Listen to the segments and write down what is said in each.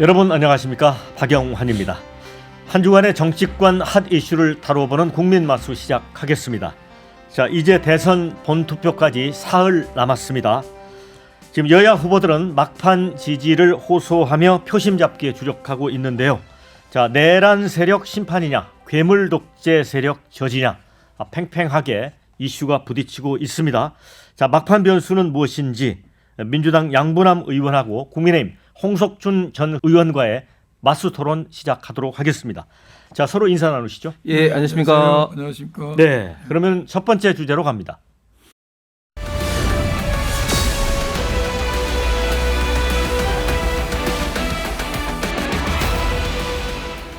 여러분 안녕하십니까? 박영환입니다. 한 주간의 정치권 핫 이슈를 다뤄보는 국민마수 시작하겠습니다. 자, 이제 대선 본투표까지 사흘 남았습니다. 지금 여야 후보들은 막판 지지를 호소하며 표심 잡기에 주력하고 있는데요. 자, 내란 세력 심판이냐, 괴물 독재 세력 저지냐, 팽팽하게 이슈가 부딪히고 있습니다. 자, 막판 변수는 무엇인지 민주당 양부남 의원하고 국민의힘 홍석준 전 의원과의 맞수 토론 시작하도록 하겠습니다. 자, 서로 인사 나누시죠. 예, 안녕하십니까. 안녕하십니까. 네, 그러면 첫 번째 주제로 갑니다.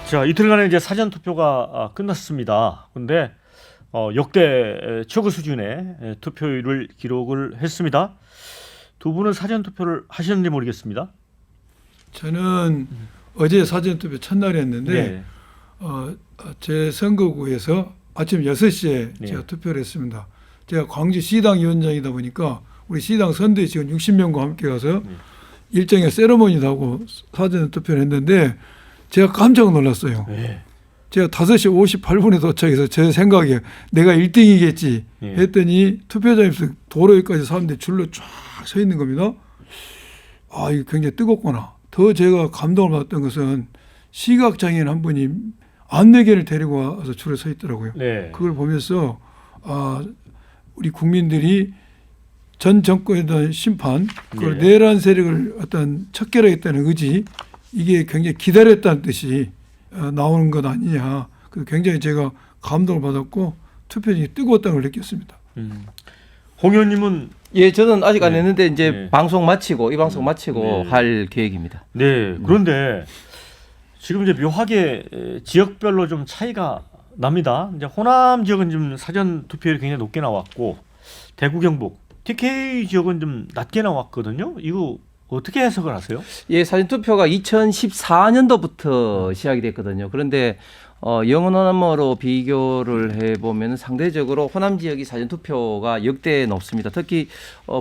자, 이틀간의 이제 사전 투표가 끝났습니다. 근데 역대 최고 수준의 투표율을 기록을 했습니다. 두 분은 사전 투표를 하셨는지 모르겠습니다. 저는 어제 사전투표 첫날이었는데 네. 제 선거구에서 아침 6시에 네. 제가 투표를 했습니다. 제가 광주 시당 위원장이다 보니까 우리 시당 선대위 직원 60명과 함께 가서 일정의 세레모니도 하고 사전투표를 했는데 제가 깜짝 놀랐어요. 네. 제가 5시 58분에 도착해서 제 생각에 내가 1등이겠지 했더니 투표장에서 도로에까지 사람들이 줄로 쫙 서 있는 겁니다. 아, 이거 굉장히 뜨겁구나. 더 제가 감동을 받았던 것은 시각장애인 한 분이 안내견을 데리고 와서 줄에 서 있더라고요. 네. 그걸 보면서 우리 국민들이 전 정권에 대한 심판, 그걸 네. 내란 세력을 어떤 척결하겠다는 의지, 이게 굉장히 기다렸다는 뜻이 나오는 것 아니냐. 그래서 굉장히 제가 감동을 받았고 투표장이 뜨거웠다는 걸 느꼈습니다. 홍 의원님은 예, 저는 아직 안 네. 했는데 이제 네. 방송 마치고 이 방송 마치고 네. 할 계획입니다. 네, 그런데 지금 이제 묘하게 지역별로 좀 차이가 납니다. 이제 호남 지역은 좀 사전 투표율이 굉장히 높게 나왔고 대구 경북 TK 지역은 좀 낮게 나왔거든요. 이거 어떻게 해석을 하세요? 예, 사전 투표가 2014년도부터 시작이 됐거든요. 그런데 영원 호남으로 비교를 해보면 상대적으로 호남 지역이 사전 투표가 역대 높습니다. 특히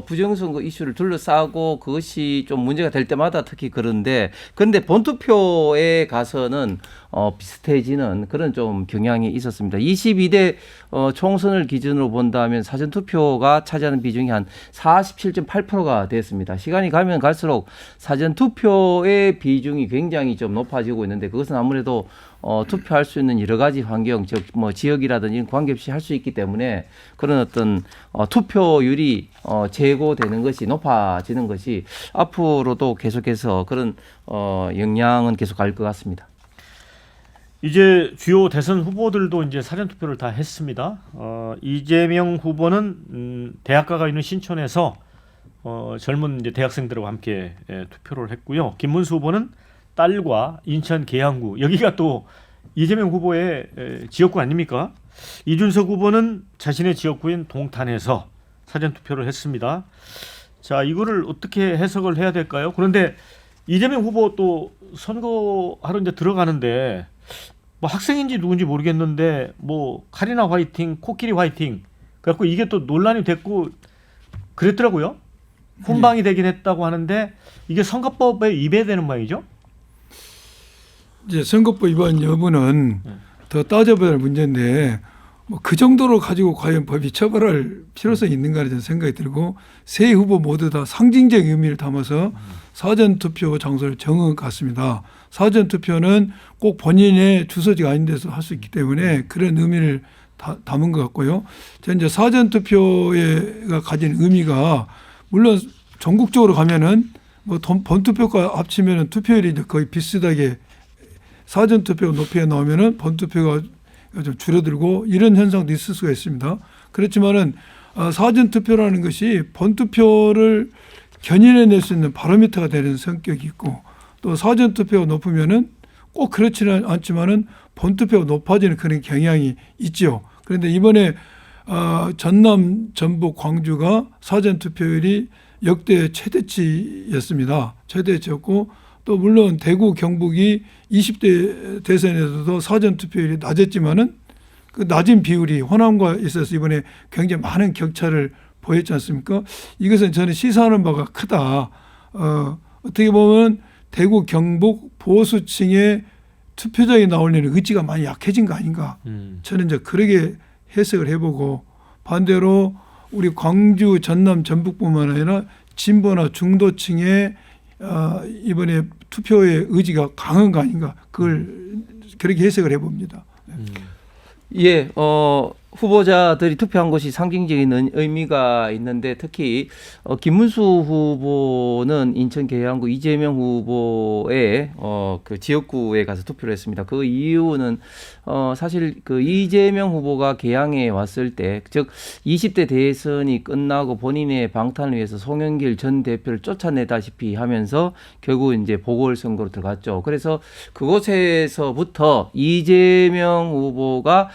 부정선거 이슈를 둘러싸고 그것이 좀 문제가 될 때마다 특히 그런데 본투표에 가서는 비슷해지는 그런 좀 경향이 있었습니다. 22대 총선을 기준으로 본다면 사전 투표가 차지하는 비중이 한 47.8%가 됐습니다. 시간이 가면 갈수록 사전 투표의 비중이 굉장히 좀 높아지고 있는데 그것은 아무래도 투표할 수 있는 여러 가지 환경, 즉 뭐 지역이라든지 관계없이 할 수 있기 때문에 그런 어떤 투표율이 제고되는 것이 높아지는 것이 앞으로도 계속해서 그런 영향은 계속 갈 것 같습니다. 이제 주요 대선 후보들도 이제 사전 투표를 다 했습니다. 이재명 후보는 대학가가 있는 신촌에서 젊은 이제 대학생들과 함께 투표를 했고요. 김문수 후보는 딸과 인천 계양구, 여기가 또 이재명 후보의 지역구 아닙니까? 이준석 후보는 자신의 지역구인 동탄에서 사전 투표를 했습니다. 자, 이거를 어떻게 해석을 해야 될까요? 그런데 이재명 후보 또 선거하러 이제 들어가는데 뭐 학생인지 누군지 모르겠는데 뭐 카리나 화이팅, 코끼리 화이팅, 그래갖고 이게 또 논란이 됐고 그랬더라고요. 훈방이 되긴 했다고 하는데 이게 선거법에 위배되는 모양이죠? 이제 선거법 위반 여부는 더 따져봐야 할 문제인데 뭐 그 정도로 가지고 과연 법이 처벌할 필요성이 있는가라는 생각이 들고 세 후보 모두 다 상징적 의미를 담아서 사전투표 장소를 정한 것 같습니다. 사전투표는 꼭 본인의 주소지가 아닌 데서 할 수 있기 때문에 그런 의미를 담은 것 같고요. 이제 사전투표가 가진 의미가 물론 전국적으로 가면은 뭐 본투표가 합치면은 투표율이 이제 거의 비슷하게 사전투표가 높게 나오면은 본투표가 좀 줄어들고 이런 현상도 있을 수가 있습니다. 그렇지만은 사전투표라는 것이 본투표를 견인해낼 수 있는 바로미터가 되는 성격이 있고 또 사전투표가 높으면은 꼭 그렇지는 않지만은 본투표가 높아지는 그런 경향이 있죠. 그런데 이번에 전남, 전북, 광주가 사전투표율이 역대 최대치였습니다. 최대치였고 또 물론 대구, 경북이 20대 대선에서도 사전투표율이 낮았지만은 그 낮은 비율이 호남과 있어서 이번에 굉장히 많은 격차를 보였지 않습니까? 이것은 저는 시사하는 바가 크다. 어떻게 보면 대구 경북 보수층의 투표장에 나오려는 의지가 많이 약해진 거 아닌가. 저는 이제 그렇게 해석을 해보고 반대로 우리 광주, 전남, 전북뿐만 아니라 진보나 중도층의 이번에 투표의 의지가 강한 거 아닌가. 그걸 그렇게 해석을 해봅니다. 예, 후보자들이 투표한 것이 상징적인 의미가 있는데 특히 김문수 후보는 인천 계양구 이재명 후보의 그 지역구에 가서 투표를 했습니다. 그 이유는 사실 그 이재명 후보가 계양에 왔을 때, 즉 20대 대선이 끝나고 본인의 방탄을 위해서 송영길 전 대표를 쫓아내다시피 하면서 결국 이제 보궐선거로 들어갔죠. 그래서 그곳에서부터 이재명 후보가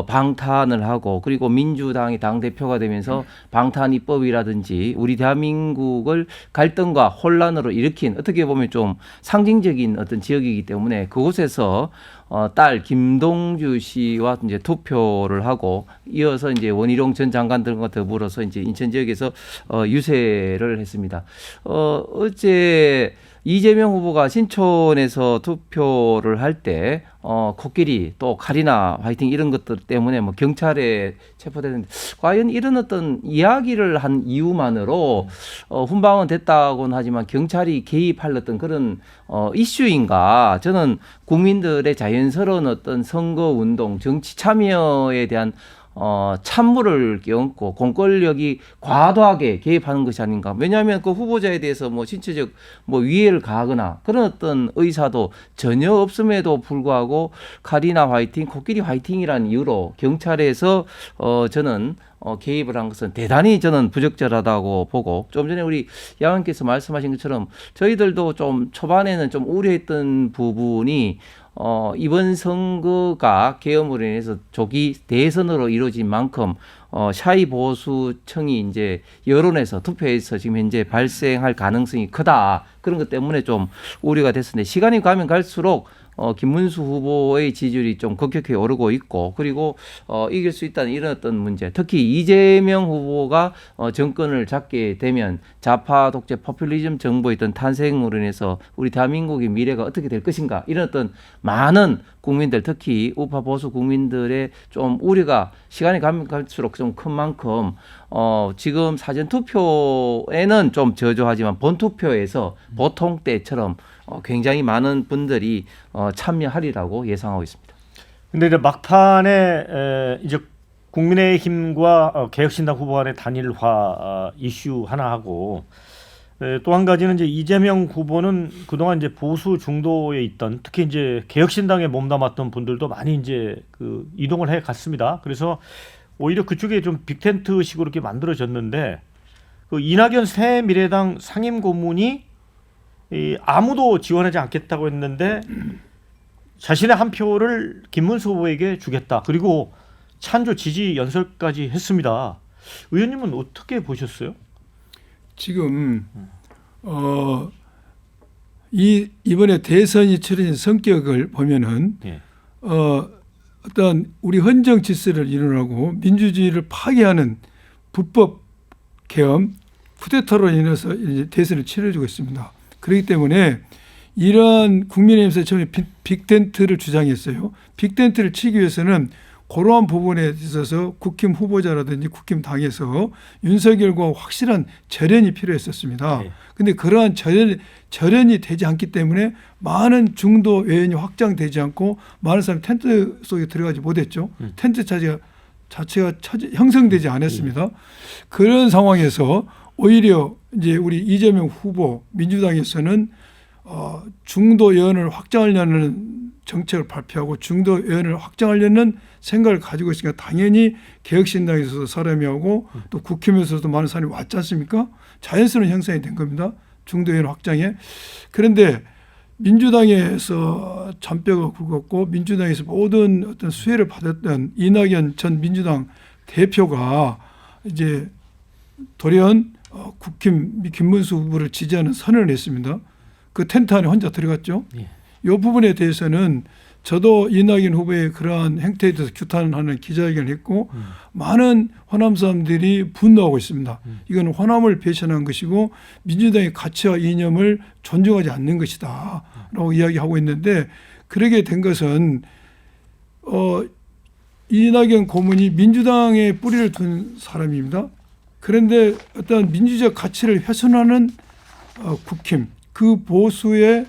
방탄을 하고 그리고 민주당이 당대표가 되면서 방탄 입법이라든지 우리 대한민국을 갈등과 혼란으로 일으킨 어떻게 보면 좀 상징적인 어떤 지역이기 때문에 그곳에서 딸 김동주 씨와 이제 투표를 하고 이어서 이제 원희룡 전 장관 등과 더불어서 이제 인천 지역에서 유세를 했습니다. 어제 이재명 후보가 신촌에서 투표를 할 때 코끼리 또 카리나 화이팅 이런 것들 때문에 뭐 경찰에 체포됐는데 과연 이런 어떤 이야기를 한 이유만으로 훈방은 됐다고는 하지만 경찰이 개입할 어떤 그런 이슈인가? 저는 국민들의 자연스러운 어떤 선거 운동, 정치 참여에 대한 찬물을 끼얹고 공권력이 과도하게 개입하는 것이 아닌가. 왜냐하면 그 후보자에 대해서 뭐 신체적 뭐 위해를 가하거나 그런 어떤 의사도 전혀 없음에도 불구하고 카리나 화이팅, 코끼리 화이팅이라는 이유로 경찰에서 저는 개입을 한 것은 대단히 저는 부적절하다고 보고 좀 전에 우리 양원께서 말씀하신 것처럼 저희들도 좀 초반에는 좀 우려했던 부분이 이번 선거가 계엄으로 인해서 조기 대선으로 이루어진 만큼 샤이 보수층이 이제 여론에서 투표에서 지금 현재 발생할 가능성이 크다. 그런 것 때문에 좀 우려가 됐었는데 시간이 가면 갈수록 김문수 후보의 지지율이 좀 급격히 오르고 있고 그리고 이길 수 있다는 이런 어떤 문제 특히 이재명 후보가 정권을 잡게 되면 좌파 독재 포퓰리즘 정부의 어떤 탄생으로 인해서 우리 대한민국의 미래가 어떻게 될 것인가 이런 어떤 많은 국민들 특히 우파 보수 국민들의 좀 우려가 시간이 가면 갈수록 좀 큰 만큼 지금 사전 투표에는 좀 저조하지만 본 투표에서 보통 때처럼 굉장히 많은 분들이 참여하리라고 예상하고 있습니다. 근데 이제 막판에 이제 국민의힘과 개혁신당 후보 간의 단일화 이슈 하나 하고 또 한 가지는 이제 이재명 후보는 그동안 이제 보수 중도에 있던 특히 이제 개혁신당에 몸담았던 분들도 많이 이제 그 이동을 해 갔습니다. 그래서 오히려 그쪽에 좀 빅텐트식으로 이렇게 만들어졌는데 그 이낙연 새미래당 상임고문이 아무도 지원하지 않겠다고 했는데 자신의 한 표를 김문수 후보에게 주겠다. 그리고 찬조 지지 연설까지 했습니다. 의원님은 어떻게 보셨어요? 지금 이번에 대선이 치러진 성격을 보면은 예. 어떤 우리 헌정 질서를 이루라고 민주주의를 파괴하는 불법 계엄 쿠데타로 인해서 이제 대선을 치러지고 있습니다. 그렇기 때문에 이러한 국민의힘에서 처음에 빅텐트를 주장했어요. 빅텐트를 치기 위해서는 그러한 부분에 있어서 국힘 후보자라든지 국힘 당에서 윤석열과 확실한 절연이 필요했었습니다. 그런데 그러한 절연이 되지 않기 때문에 많은 중도 외연이 확장되지 않고 많은 사람이 텐트 속에 들어가지 못했죠. 텐트 자체가 형성되지 않았습니다. 그런 상황에서 오히려 이제 우리 이재명 후보 민주당에서는 중도 의원을 확장하려는 정책을 발표하고 중도 의원을 확장하려는 생각을 가지고 있으니까 당연히 개혁신당에서도 사람이 오고 또 국힘에서도 많은 사람이 왔지 않습니까? 자연스러운 형성이 된 겁니다. 중도 의원 확장에. 그런데 민주당에서 잔뼈가 굵었고 민주당에서 모든 어떤 수혜를 받았던 이낙연 전 민주당 대표가 이제 돌연 국힘 김문수 후보를 지지하는 선언을 했습니다. 그 텐트 안에 혼자 들어갔죠. 이 부분에 대해서는 저도 이낙연 후보의 그러한 행태에 대해서 규탄하는 기자회견을 했고 많은 호남 사람들이 분노하고 있습니다. 이건 호남을 배신한 것이고 민주당의 가치와 이념을 존중하지 않는 것이다 라고 이야기하고 있는데 그러게 된 것은 이낙연 고문이 민주당에 뿌리를 둔 사람입니다. 그런데 어떤 민주적 가치를 훼손하는 국힘, 그 보수의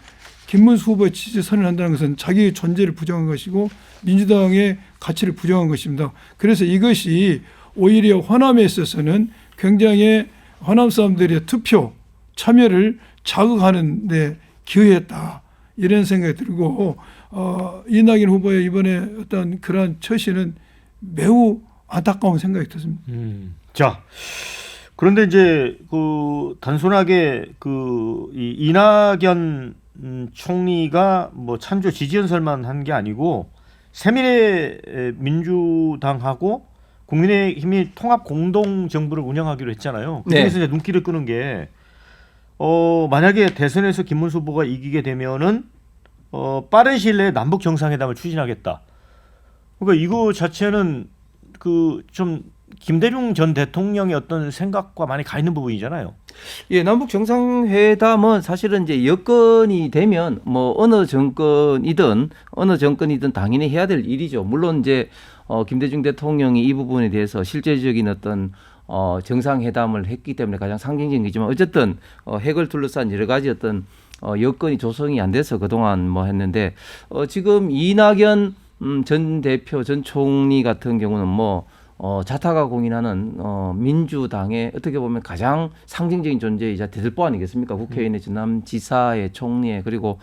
김문수 후보의 지지 선언한다는 것은 자기의 존재를 부정한 것이고 민주당의 가치를 부정한 것입니다. 그래서 이것이 오히려 호남에 있어서는 굉장히 호남 사람들의 투표 참여를 자극하는 데 기여했다. 이런 생각이 들고 이낙연 후보의 이번에 어떤 그러한 처신은 매우 안타까운 생각이 듭니다. 자, 그런데 이제 그 단순하게 이 이낙연 총리가 뭐 찬조 지지연설만 한 게 아니고 새미래 민주당하고 국민의힘이 통합 공동 정부를 운영하기로 했잖아요. 그래서 이제 눈길을 끄는 게 만약에 대선에서 김문수 후보가 이기게 되면은 빠른 시일 내에 남북 정상회담을 추진하겠다. 그러니까 이거 자체는 그 좀 김대중 전 대통령의 어떤 생각과 많이 가 있는 부분이잖아요. 예, 남북 정상회담은 사실은 이제 여건이 되면 뭐 어느 정권이든 당연히 해야 될 일이죠. 물론 이제 김대중 대통령이 이 부분에 대해서 실제적인 어떤 정상회담을 했기 때문에 가장 상징적이지만 어쨌든 핵을 둘러싼 여러 가지 어떤 여건이 조성이 안 돼서 그동안 뭐 했는데 지금 이낙연 전 대표 전 총리 같은 경우는 뭐 자타가 공인하는 민주당의 어떻게 보면 가장 상징적인 존재이자 대들보 아니겠습니까? 국회의원의 전남지사의 총리에 그리고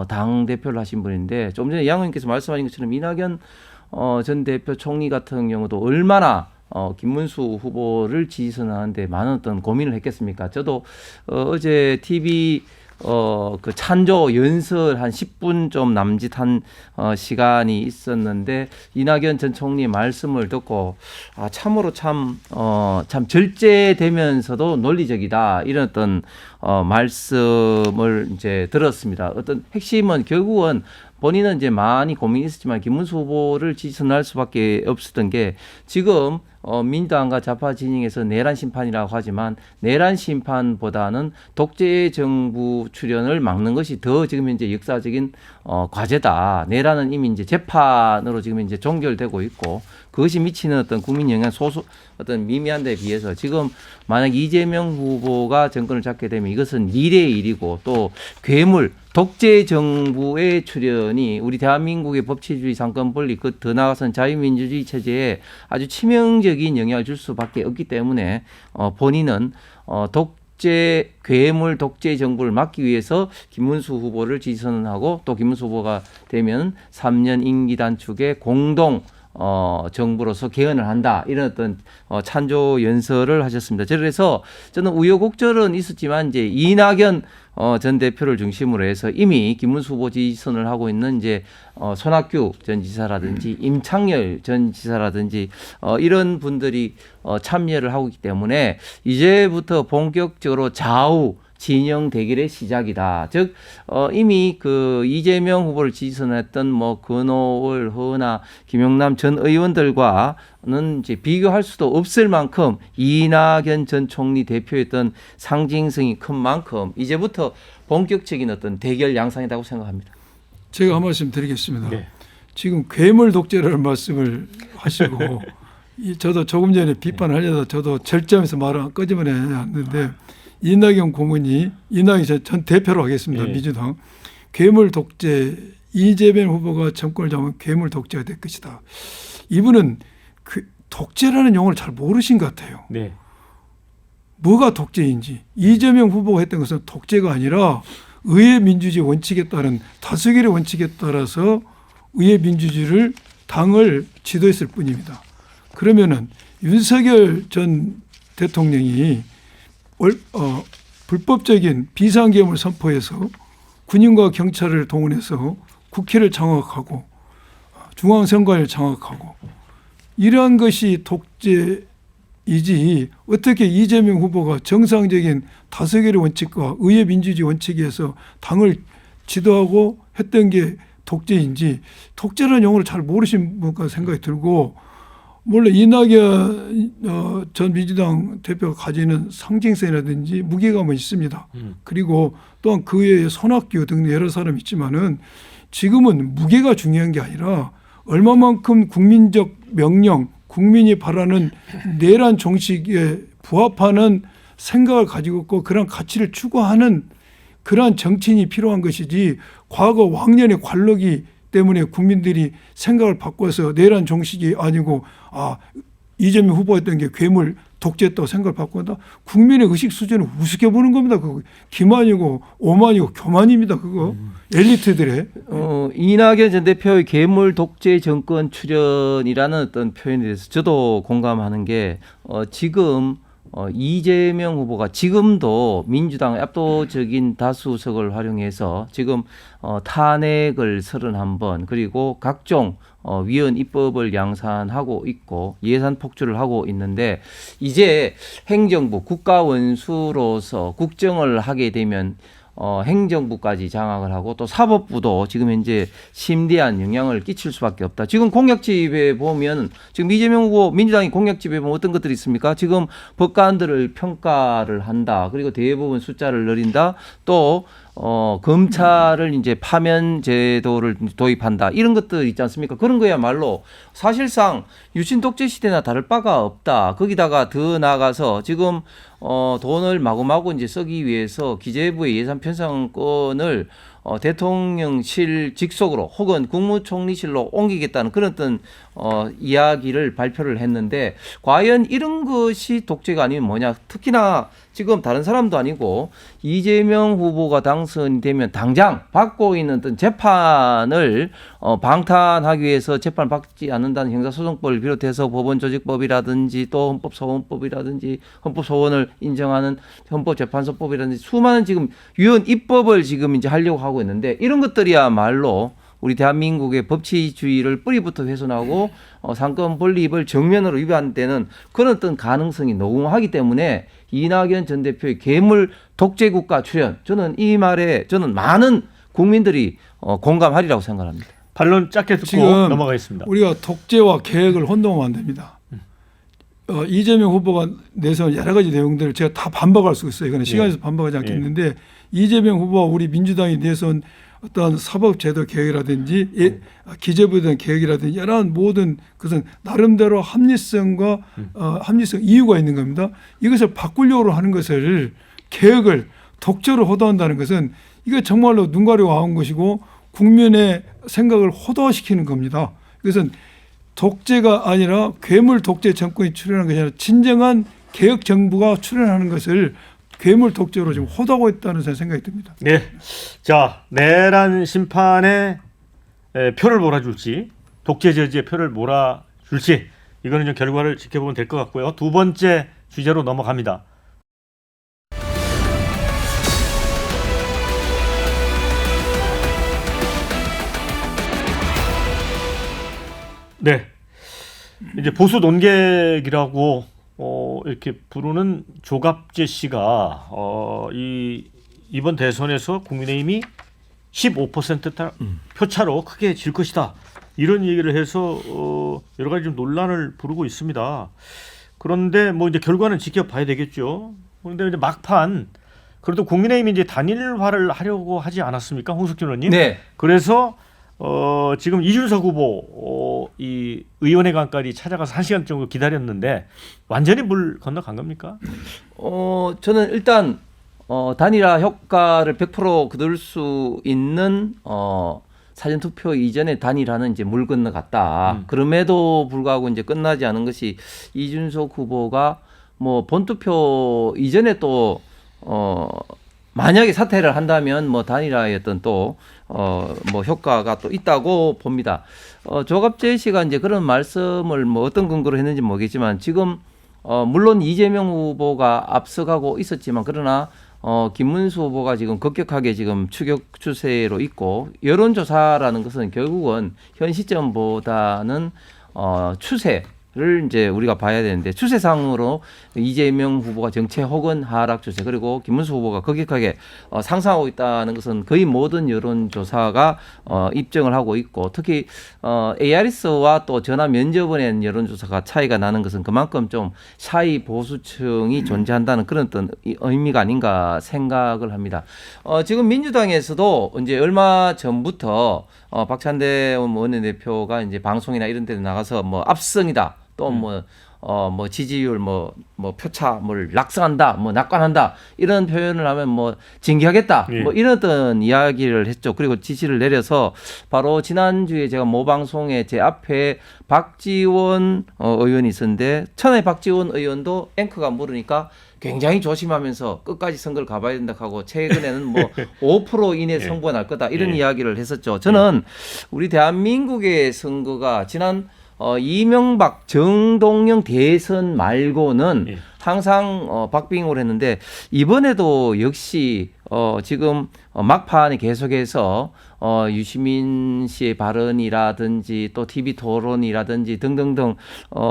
당 대표를 하신 분인데 좀 전에 양 의원께서 말씀하신 것처럼 이낙연 전 대표 총리 같은 경우도 얼마나 김문수 후보를 지지선하는데 많은 어떤 고민을 했겠습니까? 저도 어제 TV 그 찬조 연설 한 10분 좀 남짓한 시간이 있었는데 이낙연 전 총리의 말씀을 듣고 참으로 참 절제되면서도 논리적이다 이런 어떤 말씀을 이제 들었습니다. 어떤 핵심은 결국은 본인은 이제 많이 고민이 있었지만 김문수 후보를 지지선할 수밖에 없었던 게 지금 민주당과 좌파 진영에서 내란 심판이라고 하지만 내란 심판보다는 독재 정부 출현을 막는 것이 더 지금 현재 역사적인 과제다. 내란은 이미 이제 재판으로 지금 이제 종결되고 있고 그것이 미치는 어떤 국민 영향 어떤 미미한 데 비해서 지금 만약 이재명 후보가 정권을 잡게 되면 이것은 미래의 일이고 또 괴물 독재 정부의 출현이 우리 대한민국의 법치주의 상권 분리 더 나아가서는 자유민주주의 체제에 아주 치명적인 영향을 줄 수밖에 없기 때문에 본인은 괴물 독재 정부를 막기 위해서 김문수 후보를 지지선언하고 또 김문수 후보가 되면 3년 임기 단축의 공동 정부로서 개헌을 한다 이런 어떤 찬조 연설을 하셨습니다. 그래서 저는 우여곡절은 있었지만 이제 이낙연 전 대표를 중심으로 해서 이미 김문수 후보 지지선을 하고 있는 이제 손학규 전 지사라든지 임창열 전 지사라든지 이런 분들이 참여를 하고 있기 때문에 이제부터 본격적으로 좌우 진영 대결의 시작이다. 즉 이미 그 이재명 후보를 지지선했던 뭐 근호월, 허은하, 김용남 전 의원들과는 이제 비교할 수도 없을 만큼 이낙연 전 총리 대표였던 상징성이 큰 만큼 이제부터 본격적인 어떤 대결 양상이라고 생각합니다. 제가 한 말씀 드리겠습니다. 네. 지금 괴물 독재라는 말씀을 하시고 저도 조금 전에 비판하려다 저도 절제하면서 말을 끄집어내는데 이낙연 고문이 이낙연 전 대표로 하겠습니다. 네. 민주당 괴물 독재 이재명 후보가 정권을 잡으면 괴물 독재가 될 것이다. 이분은 독재라는 용어를 잘 모르신 것 같아요. 네. 뭐가 독재인지 이재명 후보가 했던 것은 독재가 아니라 의회 민주주의 원칙에 따른 다수결의 원칙에 따라서 의회 민주주의를 당을 지도했을 뿐입니다. 그러면은 윤석열 전 대통령이 불법적인 비상계엄을 선포해서 군인과 경찰을 동원해서 국회를 장악하고 중앙선관위를 장악하고 이러한 것이 독재이지 어떻게 이재명 후보가 정상적인 다수결의 원칙과 의회 민주주의 원칙에서 당을 지도하고 했던 게 독재인지 독재라는 용어를 잘 모르신 분과 생각이 들고 물론 이낙연 전 민주당 대표가 가지는 상징성이라든지 무게감은 있습니다. 그리고 또한 그 외에 손학규 등 여러 사람이 있지만은 지금은 무게가 중요한 게 아니라 얼마만큼 국민적 명령, 국민이 바라는 내란 정식에 부합하는 생각을 가지고 있고 그런 가치를 추구하는 그러한 정치인이 필요한 것이지 과거 왕년의 관록이 때문에 국민들이 생각을 바꿔서 내란 정식이 아니고 이재명 후보였던 게 괴물 독재했다고 생각을 바꾼다. 국민의 의식 수준을 우습게 보는 겁니다. 그거 기만이고 오만이고 교만입니다. 그거 엘리트들의. 이낙연 전 대표의 괴물 독재 정권 출현이라는 어떤 표현에 대해서 저도 공감하는 게 지금 이재명 후보가 지금도 민주당의 압도적인 다수석을 활용해서 지금 탄핵을 31번 그리고 각종 위헌 입법을 양산하고 있고 예산 폭주를 하고 있는데 이제 행정부 국가 원수로서 국정을 하게 되면 행정부까지 장악을 하고 또 사법부도 지금 현재 심대한 영향을 끼칠 수밖에 없다. 지금 공약집에 보면 지금 이재명 후보 민주당이 공약집에 보면 어떤 것들이 있습니까? 지금 법관들을 평가를 한다. 그리고 대부분 숫자를 늘린다. 또 검찰을 이제 파면 제도를 도입한다. 이런 것들 있지 않습니까? 그런 거야말로 사실상 유신 독재 시대나 다를 바가 없다. 거기다가 더 나아가서 지금 돈을 마구마구 이제 쓰기 위해서 기재부의 예산 편성권을 대통령실 직속으로 혹은 국무총리실로 옮기겠다는 그런 어떤 이야기를 발표를 했는데 과연 이런 것이 독재가 아니면 뭐냐. 특히나 지금 다른 사람도 아니고 이재명 후보가 당선이 되면 당장 받고 있는 어떤 재판을 방탄하기 위해서 재판을 받지 않는다는 형사소송법을 비롯해서 법원조직법이라든지 또 헌법소원법이라든지 헌법소원을 인정하는 헌법재판소법이라든지 수많은 지금 위헌 입법을 지금 이제 하려고 하고 있는데 이런 것들이야말로 우리 대한민국의 법치주의를 뿌리부터 훼손하고 상권 분립을 정면으로 위반되는 그런 어떤 가능성이 농후하기 때문에 이낙연 전 대표의 괴물 독재국가 출현 저는 이 말에 저는 많은 국민들이 공감하리라고 생각합니다. 반론 짧게 듣고 지금 넘어가겠습니다. 우리가 독재와 계획을 혼동하면 안 됩니다. 이재명 후보가 내세운 여러 가지 내용들을 제가 다 반박할 수 있어요. 이거는 시간에서 반박하지 않겠는데 이재명 후보와 우리 민주당이 내세운 어떤 사법제도 계획이라든지 기재부에 대한 계획이라든지 여러 모든 것은 나름대로 합리성과 합리성 이유가 있는 겁니다. 이것을 바꾸려고 하는 것을 계획을 독재로 호도한다는 것은 이게 정말로 눈 가리고 나온 것이고 국민의 생각을 호도시키는 겁니다. 이것은 독재가 아니라 괴물 독재 정권이 출현한 것이 아니라 진정한 개혁 정부가 출현하는 것을 괴물 독재로 지금 호도하고 있다는 생각이 듭니다. 네, 자 내란 심판에 표를 몰아줄지 독재 저지에 표를 몰아줄지 이거는 좀 결과를 지켜보면 될 것 같고요. 두 번째 주제로 넘어갑니다. 네, 이제 보수 논객이라고 이렇게 부르는 조갑재 씨가 이번 대선에서 국민의힘이 15% 표차로 크게 질 것이다 이런 얘기를 해서 여러 가지 좀 논란을 부르고 있습니다. 그런데 뭐 이제 결과는 지켜봐야 되겠죠. 그런데 이제 막판 그래도 국민의힘이 이제 단일화를 하려고 하지 않았습니까, 홍석준 의원님? 네. 그래서 지금 이준석 후보 이 의원회관까지 찾아가서 1시간 정도 기다렸는데 완전히 물 건너간 겁니까? 저는 일단 단일화 효과를 100% 거둘 수 있는 사전투표 이전의 단일화는 이제 물 건너갔다. 그럼에도 불구하고 이제 끝나지 않은 것이 이준석 후보가 뭐 본투표 이전에 또 만약에 사퇴를 한다면 뭐 단일화의 어떤 또 뭐 효과가 또 있다고 봅니다. 조갑재 씨가 이제 그런 말씀을 뭐 어떤 근거로 했는지 모르겠지만 지금 물론 이재명 후보가 앞서가고 있었지만 그러나 김문수 후보가 지금 급격하게 지금 추격 추세로 있고 여론조사라는 것은 결국은 현 시점보다는 추세 를 이제 우리가 봐야 되는데 추세상으로 이재명 후보가 정체 혹은 하락 추세 그리고 김문수 후보가 거격하게 상승하고 있다는 것은 거의 모든 여론조사가 입증을 하고 있고 특히 ARS와 또 전화 면접원에 낸 여론조사가 차이가 나는 것은 그만큼 좀 샤이 보수층이 존재한다는 그런 어떤 의미가 아닌가 생각을 합니다. 지금 민주당에서도 이제 얼마 전부터 박찬대 원내대표가 이제 방송이나 이런 데 나가서 뭐 압승이다. 또 뭐 지지율 뭐 표차 뭘 낙승한다 뭐 낙관한다 이런 표현을 하면 뭐 징계하겠다 예. 뭐 이런 어떤 이야기를 했죠. 그리고 지시를 내려서 바로 지난주에 제가 모 방송에 제 앞에 박지원 의원이 있었는데 천하의 박지원 의원도 앵커가 물으니까 굉장히 조심하면서 끝까지 선거를 가봐야 된다 하고 최근에는 뭐 5% 이내 승부가 날 거다 이런 이야기를 했었죠. 저는 우리 대한민국의 선거가 지난 이명박 정동영 대선 말고는 항상 박빙으로 했는데 이번에도 역시 지금 막판에 계속해서 유시민 씨의 발언이라든지 또 TV 토론이라든지 등등등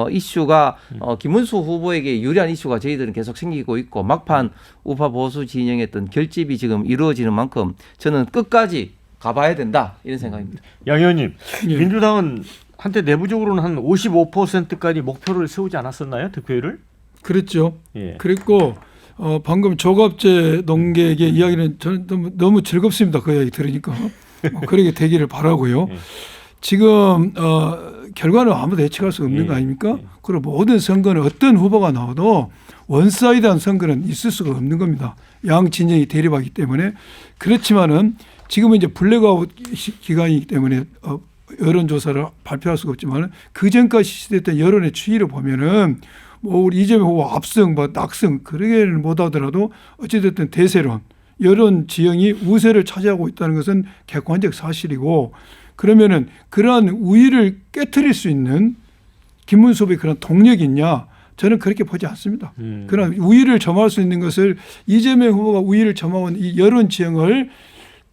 이슈가 김문수 후보에게 유리한 이슈가 저희들은 계속 생기고 있고 막판 우파 보수 진영의 어떤 결집이 지금 이루어지는 만큼 저는 끝까지 가봐야 된다 이런 생각입니다. 양 의원님, 예. 민주당은 한때 내부적으로는 한 55%까지 목표를 세우지 않았었나요? 득표율을? 그랬죠. 예. 그랬고 방금 조갑재 농객의 이야기는 저는 너무 즐겁습니다. 그 이야기 들으니까 그렇게 되기를 바라고요. 예. 지금 결과는 아무도 예측할 수 없는 예. 거 아닙니까? 예. 그리고 모든 선거는 어떤 후보가 나와도 원사이드한 선거는 있을 수가 없는 겁니다. 양 진영이 대립하기 때문에 그렇지만은 지금은 이제 블랙아웃 기간이기 때문에 여론조사를 발표할 수가 없지만 그 전까지 시대했던 여론의 추이를 보면은 뭐 우리 이재명 후보 압승, 뭐 낙승 그러게는 못하더라도 어찌됐든 대세론 여론 지형이 우세를 차지하고 있다는 것은 객관적 사실이고 그러면은 그러한 우위를 깨트릴 수 있는 김문수 후보의 그런 동력이 있냐? 저는 그렇게 보지 않습니다. 그러나 우위를 점할 수 있는 것을 이재명 후보가 우위를 점하고 있는 이 여론 지형을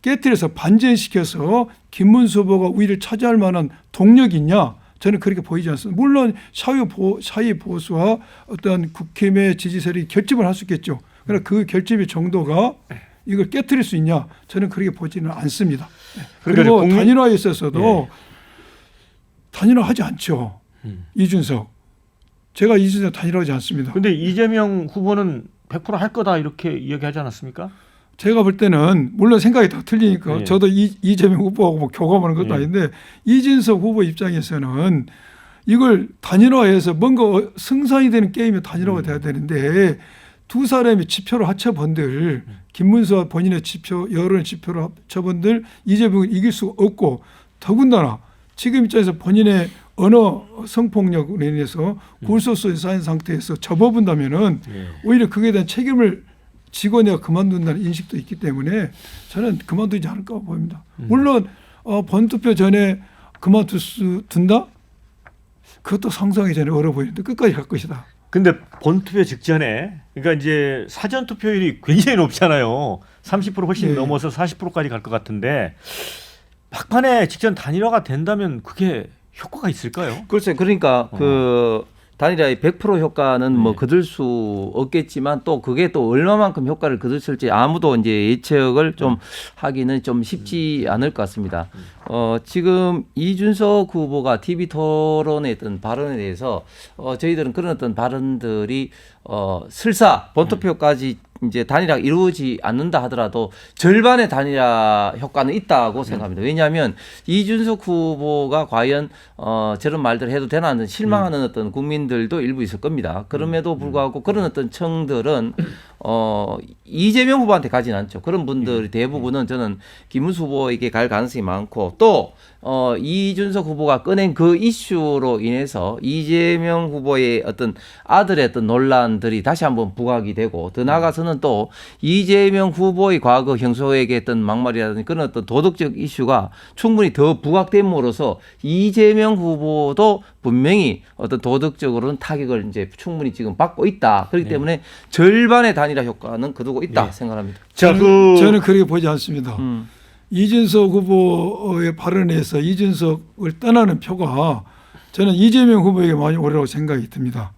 깨트려서 반전시켜서 김문수 후보가 우위를 차지할 만한 동력이 있냐? 저는 그렇게 보이지 않습니다. 물론 샤이 보수와 어떤 국힘의 지지 세력이 결집을 할 수 있겠죠. 그러나 그 결집의 정도가 이걸 깨트릴 수 있냐? 저는 그렇게 보지는 않습니다. 그리고 단일화에 있어서도 단일화하지 않죠. 이준석. 제가 이준석 단일화하지 않습니다. 근데 이재명 후보는 100% 할 거다 이렇게 이야기하지 않았습니까? 제가 볼 때는 물론 생각이 다 틀리니까 예. 저도 이재명 후보하고 뭐 교감하는 것도 예. 아닌데 이준석 후보 입장에서는 이걸 단일화해서 뭔가 승산이 되는 게임이 단일화가 돼야 되는데 두 사람의 지표를 합쳐본들 김문수와 본인의 지표 여론의 지표를 합쳐본들 이재명을 이길 수가 없고 더군다나 지금 입장에서 본인의 언어 성폭력으로 인해서 굴소스에 쌓인 상태에서 접어본다면은 오히려 그에 대한 책임을 지고 내가 그만둔다는 인식도 있기 때문에 저는 그만두지 않을까 보입니다. 물론 본투표 전에 그만둔다? 그것도 상상이 전에 어려 보이는데 끝까지 갈 것이다. 근데 본투표 직전에 그러니까 이제 사전 투표율이 굉장히 높잖아요. 30% 훨씬 네. 넘어서 40%까지 갈 것 같은데 막판에 직전 단일화가 된다면 그게 효과가 있을까요? 글쎄, 그러니까 그 단일화의 100% 효과는 뭐 거둘 수 없겠지만 또 그게 또 얼마만큼 효과를 거둘지 아무도 이제 예측을 좀 하기는 좀 쉽지 않을 것 같습니다. 지금 이준석 후보가 TV 토론에 했던 발언에 대해서 저희들은 그런 어떤 발언들이 설사 본투표까지 이제 단일화가 이루어지지 않는다 하더라도 절반의 단일화 효과는 있다고 생각합니다. 왜냐하면 이준석 후보가 과연 저런 말들을 해도 되나 하는 실망하는 어떤 국민들도 일부 있을 겁니다. 그럼에도 불구하고 그런 어떤 청들은 이재명 후보한테 가진 않죠. 그런 분들이 대부분은 저는 김문수 후보에게 갈 가능성이 많고 또 이준석 후보가 꺼낸 그 이슈로 인해서 이재명 후보의 어떤 아들의 어떤 논란들이 다시 한번 부각이 되고 더 나아가서는 또 이재명 후보의 과거 형소에게 했던 막말이라든지 그런 어떤 도덕적 이슈가 충분히 더 부각됨으로써 이재명 후보도 분명히 어떤 도덕적으로는 타격을 이제 충분히 지금 받고 있다. 그렇기 때문에 절반의 단일화 효과는 거두고 있다 생각합니다. 자, 저는 그렇게 보지 않습니다. 이준석 후보의 발언에서 이준석을 떠나는 표가 저는 이재명 후보에게 많이 오래라고 생각이 듭니다.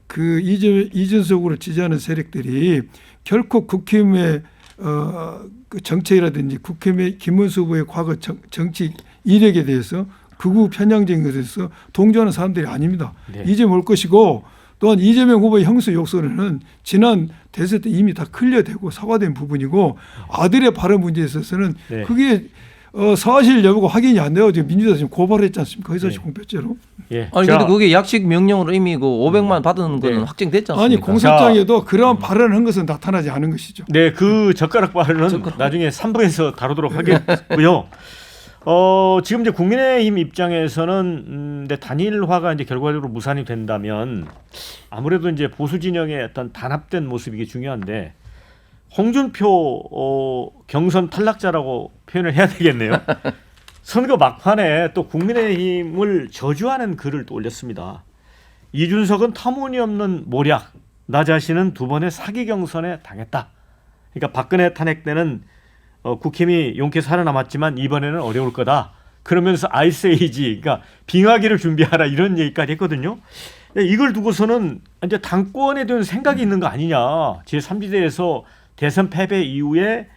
그 이준석 후보를 지지하는 세력들이 결코 국힘의 그 정책이라든지 국힘의 김문수 후보의 과거 정치 이력에 대해서 극우 편향적인 것에 대해서 동조하는 사람들이 아닙니다. 네. 이제 올 것이고 또한 이재명 후보의 형수 욕설은 지난 대선 때 이미 다 클리어되고 사과된 부분이고 아들의 발언 문제에 있어서는 네. 그게 사실 여부가 확인이 안 돼요. 지금 민주당 지금 고발했지 않습니까? 의사실 네. 공표죄로. 예. 아니 자, 근데 그게 약식 명령으로 의미고 500만 받은 거는 네. 확정됐지 않습니까? 아니 공소장에도 그러한 발언을 한 것은 나타나지 않은 것이죠. 네, 그 젓가락 발언은 나중에 3부에서 다루도록 하겠고요. 지금 이제 국민의힘 입장에서는 이제 단일화가 이제 결과적으로 무산이 된다면 아무래도 이제 보수 진영의 어떤 단합된 모습이 중요한데 홍준표 경선 탈락자라고 표현을 해야 되겠네요. 선거 막판에 또 국민의힘을 저주하는 글을 또 올렸습니다. 이준석은 터무니없는 모략, 나 자신은 2번의 사기 경선에 당했다. 그러니까 박근혜 탄핵 때는 국힘이 용케 살아남았지만 이번에는 어려울 거다. 그러면서 아이스에이지, 그러니까 빙하기를 준비하라 이런 얘기까지 했거든요. 이걸 두고서는 이제 당권에 대한 생각이 있는 거 아니냐. 제3지대에서 대선 패배 이후에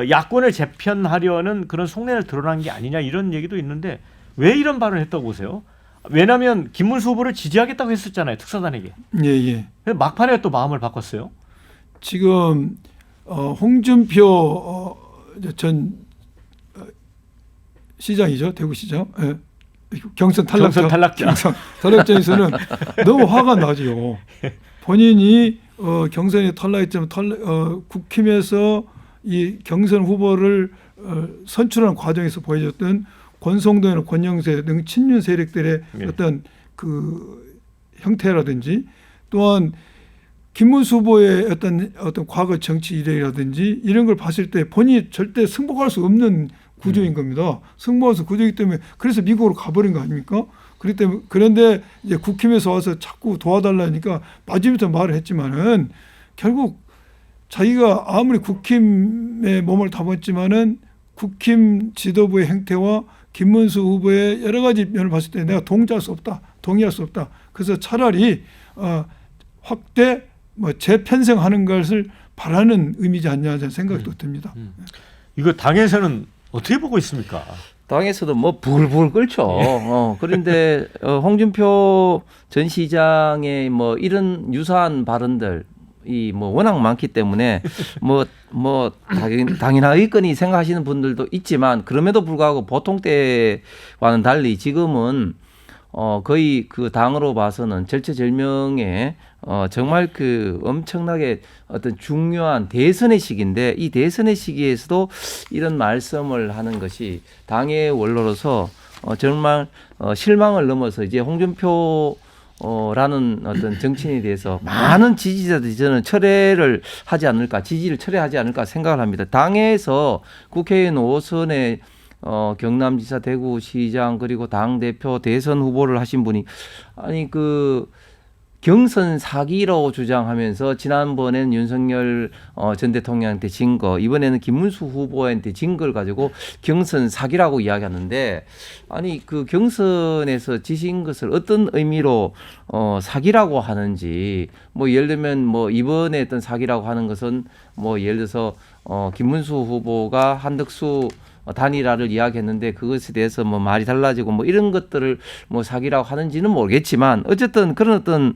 야권을 재편하려는 그런 속내를 드러난 게 아니냐 이런 얘기도 있는데 왜 이런 발언을 했다고 보세요? 왜냐하면 김문수 후보를 지지하겠다고 했었잖아요. 특사단에게. 예. 막판에 또 마음을 바꿨어요. 지금 홍준표 전 시장이죠. 대구시장. 예. 경선 탈락자에서는 너무 화가 나죠. 본인이 경선에 탈락했지만 국힘에서 이 경선 후보를 선출하는 과정에서 보여줬던 권성동이나 권영세 등 친윤 세력들의 네. 어떤 그 형태라든지 또한 김문수 후보의 어떤 과거 정치 이력이라든지 이런 걸 봤을 때 본인이 절대 승복할 수 없는 구조인 겁니다. 승복할 수 구조이기 때문에 그래서 미국으로 가버린 거 아닙니까? 그렇기 때문에 그런데 이제 국힘에서 와서 자꾸 도와달라니까 마지막부터 말을 했지만은 결국 자기가 아무리 국힘에 몸을 담았지만은 국힘 지도부의 행태와 김문수 후보의 여러 가지 면을 봤을 때 내가 동의할 수 없다. 그래서 차라리 확대 재편성하는 것을 바라는 의미지 않냐 저는 생각도 듭니다. 이거 당에서는 어떻게 보고 있습니까? 당에서도 뭐 불불 끓죠. 그런데 홍준표 전 시장의 뭐 이런 유사한 발언들 이 뭐 워낙 많기 때문에 뭐 당연한 의건이 생각하시는 분들도 있지만 그럼에도 불구하고 보통 때와는 달리 지금은 거의 그 당으로 봐서는 절체절명의 정말 그 엄청나게 어떤 중요한 대선의 시기인데 이 대선의 시기에서도 이런 말씀을 하는 것이 당의 원로로서 정말 실망을 넘어서 이제 홍준표 라는 어떤 정치인에 대해서 많은 지지자들이 저는 철회를 하지 않을까, 지지를 철회하지 않을까 생각을 합니다. 당에서 국회의원 5선에 경남지사, 대구시장 그리고 당 대표 대선 후보를 하신 분이 아니 그 경선 사기로 주장하면서 지난번엔 윤석열 전 대통령한테 진 거, 이번에는 김문수 후보한테 진 걸 가지고 경선 사기라고 이야기하는데 아니 그 경선에서 지신 것을 어떤 의미로 사기라고 하는지 뭐 예를 들면 뭐 이번에 어떤 사기라고 하는 것은 뭐 예를 들어서 김문수 후보가 한덕수 단일화를 이야기했는데 그것에 대해서 뭐 말이 달라지고 뭐 이런 것들을 뭐 사기라고 하는지는 모르겠지만 어쨌든 그런 어떤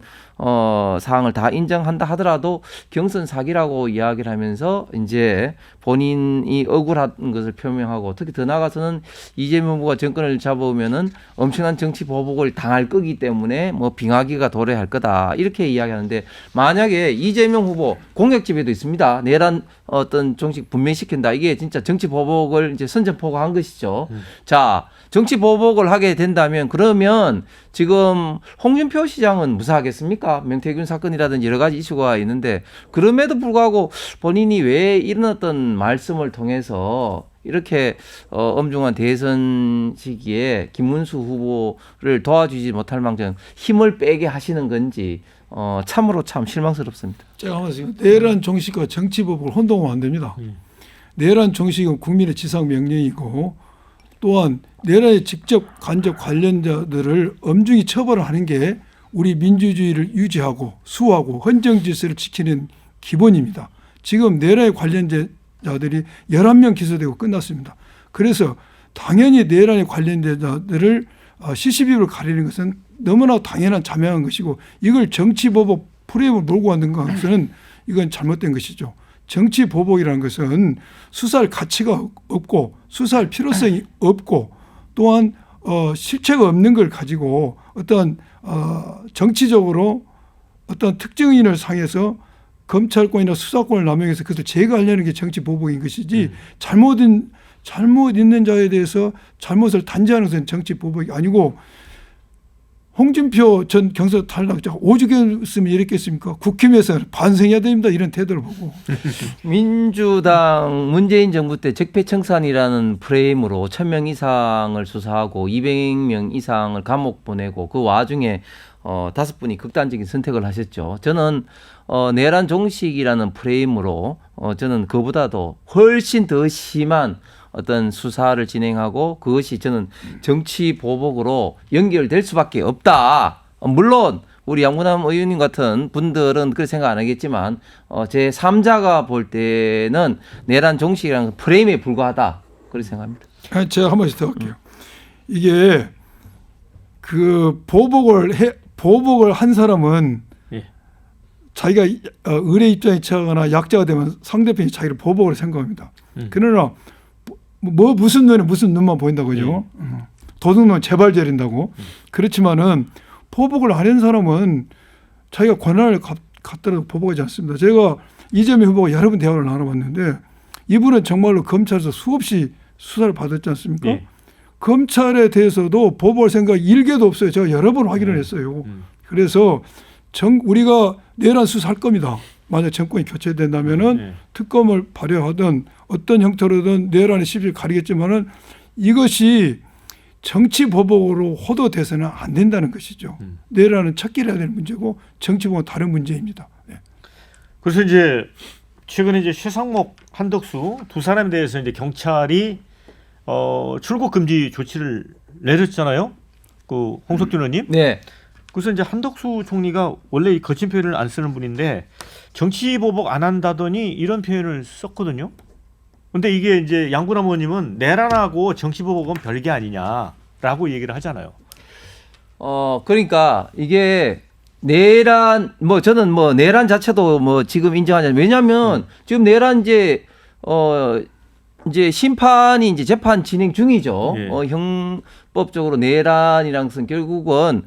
사항을 다 인정한다 하더라도 경선 사기라고 이야기를 하면서 이제 본인이 억울한 것을 표명하고 특히 더 나아가서는 이재명 후보가 정권을 잡아오면은 엄청난 정치 보복을 당할 거기 때문에 뭐 빙하기가 도래할 거다 이렇게 이야기하는데 만약에 이재명 후보 공약 집에도 있습니다. 내란 어떤 정식 분명시킨다. 이게 진짜 정치 보복을 이제 선전포고한 것이죠. 자, 정치 보복을 하게 된다면 그러면 지금 홍준표 시장은 무사하겠습니까? 명태균 사건이라든지 여러 가지 이슈가 있는데 그럼에도 불구하고 본인이 왜 이런 어떤 말씀을 통해서 이렇게 엄중한 대선 시기에 김문수 후보를 도와주지 못할 망정 힘을 빼게 하시는 건지 참으로 참 실망스럽습니다. 제가 한번 지금 내란 종식과 정치법을 혼동하면 안 됩니다. 내란 종식은 국민의 지상 명령이고 또한 내란에 직접 간접 관련자들을 엄중히 처벌하는 게 우리 민주주의를 유지하고 수호하고 헌정 질서를 지키는 기본입니다. 지금 내란에 관련자들이 11명 기소되고 끝났습니다. 그래서 당연히 내란에 관련된 자들을 시시비비를 가리는 것은 너무나 당연한 자명한 것이고 이걸 정치보복 프레임을 몰고 가는 것은 이건 잘못된 것이죠. 정치보복이라는 것은 수사할 가치가 없고 수사할 필요성이 없고 또한 실체가 없는 걸 가지고 어떤 정치적으로 어떤 특정인을 상해서 검찰권이나 수사권을 남용해서 그것을 제거하려는 게 정치보복인 것이지 잘못 있는 자에 대해서 잘못을 단죄하는 것은 정치보복이 아니고 홍준표 전 경선 탈락자 오죽했으면 이랬겠습니까? 국힘에서 반성해야 됩니다. 이런 태도를 보고. 민주당 문재인 정부 때 적폐청산이라는 프레임으로 1,000명 이상을 수사하고 200명 이상을 감옥 보내고 그 와중에 5분이 극단적인 선택을 하셨죠. 저는 내란 종식이라는 프레임으로 저는 그보다도 훨씬 더 심한 어떤 수사를 진행하고 그것이 저는 정치 보복으로 연결될 수밖에 없다. 물론 우리 양문남 의원님 같은 분들은 그렇게 생각 안 하겠지만 제 3자가 볼 때는 내란 종식이라는 프레임에 불과하다. 그렇게 생각합니다. 제가 한 번씩 더 할게요. 이게 그 보복을 한 사람은 자기가 의뢰 입장에 처하거나 약자가 되면 상대편이 자기를 보복으로 생각합니다. 그러나 무슨 눈에 무슨 눈만 보인다고 그죠? 도둑놈 재발 저린다고. 그렇지만은 보복을 안 한 사람은 자기가 권한을 갖더라도 보복하지 않습니다. 제가 이재명 후보가 여러 번 대화를 나눠봤는데 이분은 정말로 검찰에서 수없이 수사를 받았지 않습니까? 예. 검찰에 대해서도 보복할 생각이 일개도 없어요. 제가 여러 번 확인을 했어요. 그래서 우리가 내란 수사할 겁니다. 만약 정권이 교체된다면은 특검을 발효하든 어떤 형태로든 내란의 시비를 가리겠지만은 이것이 정치 보복으로 호도돼서는 안 된다는 것이죠. 내란은 척결해야 되는 문제고 정치 보복은 다른 문제입니다. 네. 그래서 이제 최근에 이제 최상목, 한덕수 두 사람에 대해서 이제 경찰이 출국 금지 조치를 내렸잖아요. 그 홍석준 의원님. 네. 그래서 이제 한덕수 총리가 원래 이 거친 표현을 안 쓰는 분인데 정치 보복 안 한다더니 이런 표현을 썼거든요. 근데 이게 이제 양구남 의원님은 내란하고 정치 보복은 별개 아니냐라고 얘기를 하잖아요. 그러니까 이게 내란 저는 내란 자체도 지금 인정하지 않아요. 왜냐하면 지금 내란 이제 심판이 이제 재판 진행 중이죠. 예. 형법적으로 내란이란 것은 결국은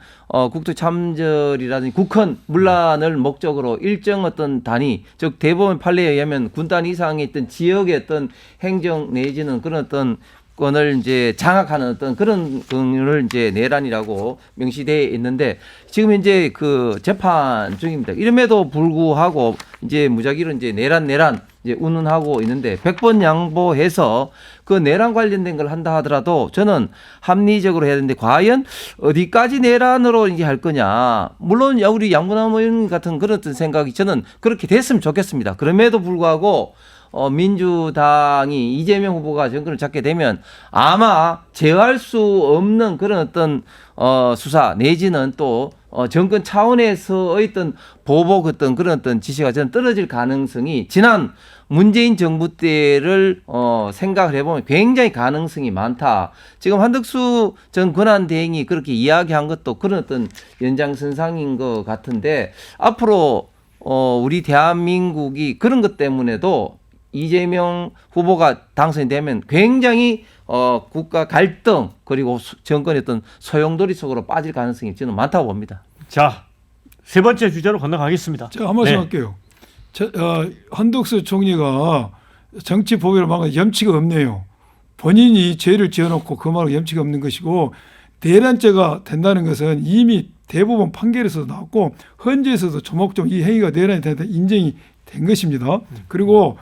국토 참전이라든지 국헌 문란을 목적으로 일정 어떤 단위, 즉 대법원 판례에 의하면 군단 이상의 어떤 지역의 어떤 행정 내지는 그런 어떤 권을 이제 장악하는 어떤 그런 경우를 이제 내란이라고 명시되어 있는데 지금 이제 그 재판 중입니다. 이름에도 불구하고 이제 무작위로 이제 내란 이제 운운하고 있는데 100번 양보해서 그 내란 관련된 걸 한다 하더라도 저는 합리적으로 해야 되는데 과연 어디까지 내란으로 이제 할 거냐. 물론 우리 양문남 의원 같은 그런 어떤 생각이 저는 그렇게 됐으면 좋겠습니다. 그럼에도 불구하고 민주당이 이재명 후보가 정권을 잡게 되면 아마 제어할 수 없는 그런 어떤 수사 내지는 또 정권 차원에서의 어떤 보복 어떤 그런 어떤 지시가 저는 떨어질 가능성이 지난 문재인 정부 때를 생각을 해보면 굉장히 가능성이 많다. 지금 한덕수 전 권한대행이 그렇게 이야기한 것도 그런 어떤 연장선상인 것 같은데 앞으로 우리 대한민국이 그런 것 때문에도 이재명 후보가 당선이 되면 굉장히 국가 갈등 그리고 정권의 어떤 소용돌이 속으로 빠질 가능성이 저는 많다고 봅니다. 자, 세 번째 주제로 건너가겠습니다. 제가 한 말씀 할게요. 한덕수 총리가 정치 보복을 막은 염치가 없네요. 본인이 죄를 지어놓고 그 말로 염치가 없는 것이고 내란죄가 된다는 것은 이미 대법원 판결에서도 나왔고 헌재에서도 조목조목 이 행위가 내란이 된다 인정이 된 것입니다. 그리고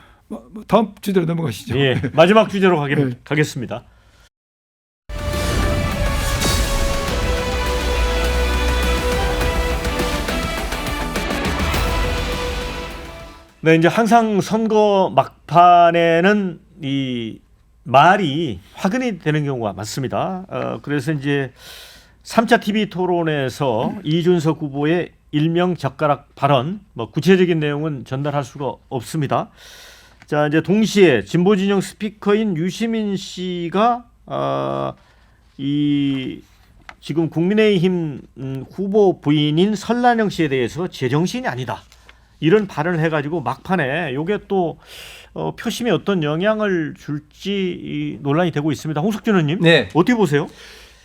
다음 주제로 넘어가시죠. 예, 마지막 주제로 가겠습니다. 네, 이제 항상 선거 막판에는 이 말이 화근이 되는 경우가 많습니다. 그래서 이제 3차 TV 토론에서 이준석 후보의 일명 젓가락 발언, 뭐 구체적인 내용은 전달할 수가 없습니다. 자, 이제 동시에 진보 진영 스피커인 유시민 씨가 이 지금 국민의힘 후보 부인인 설란영 씨에 대해서 제정신이 아니다, 이런 발언을 해가지고 막판에 이게 또 표심에 어떤 영향을 줄지 논란이 되고 있습니다. 홍석준 의원님, 네. 어떻게 보세요?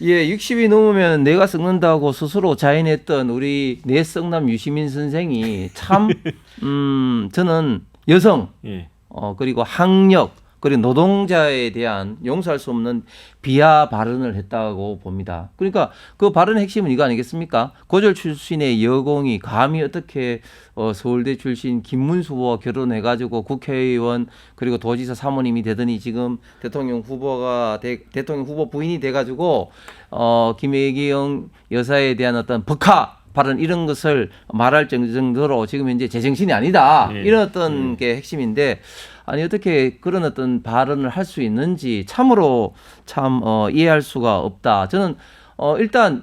예, 60이 넘으면 내가 썩는다고 스스로 자인했던 우리 내썩남 유시민 선생이 참 저는 여성 예. 그리고 학력 그리고 노동자에 대한 용서할 수 없는 비하 발언을 했다고 봅니다. 그러니까 그 발언의 핵심은 이거 아니겠습니까? 고졸 출신의 여공이 감히 어떻게 서울대 출신 김문수 후보와 결혼해가지고 국회의원 그리고 도지사 사모님이 되더니 지금 대통령 후보 부인이 돼가지고 김혜경 여사에 대한 어떤 법화 발언 이런 것을 말할 정도로 지금 현재 제정신이 아니다. 네. 이런 어떤 게 핵심인데, 아니 어떻게 그런 어떤 발언을 할 수 있는지 참으로 참 이해할 수가 없다. 저는 일단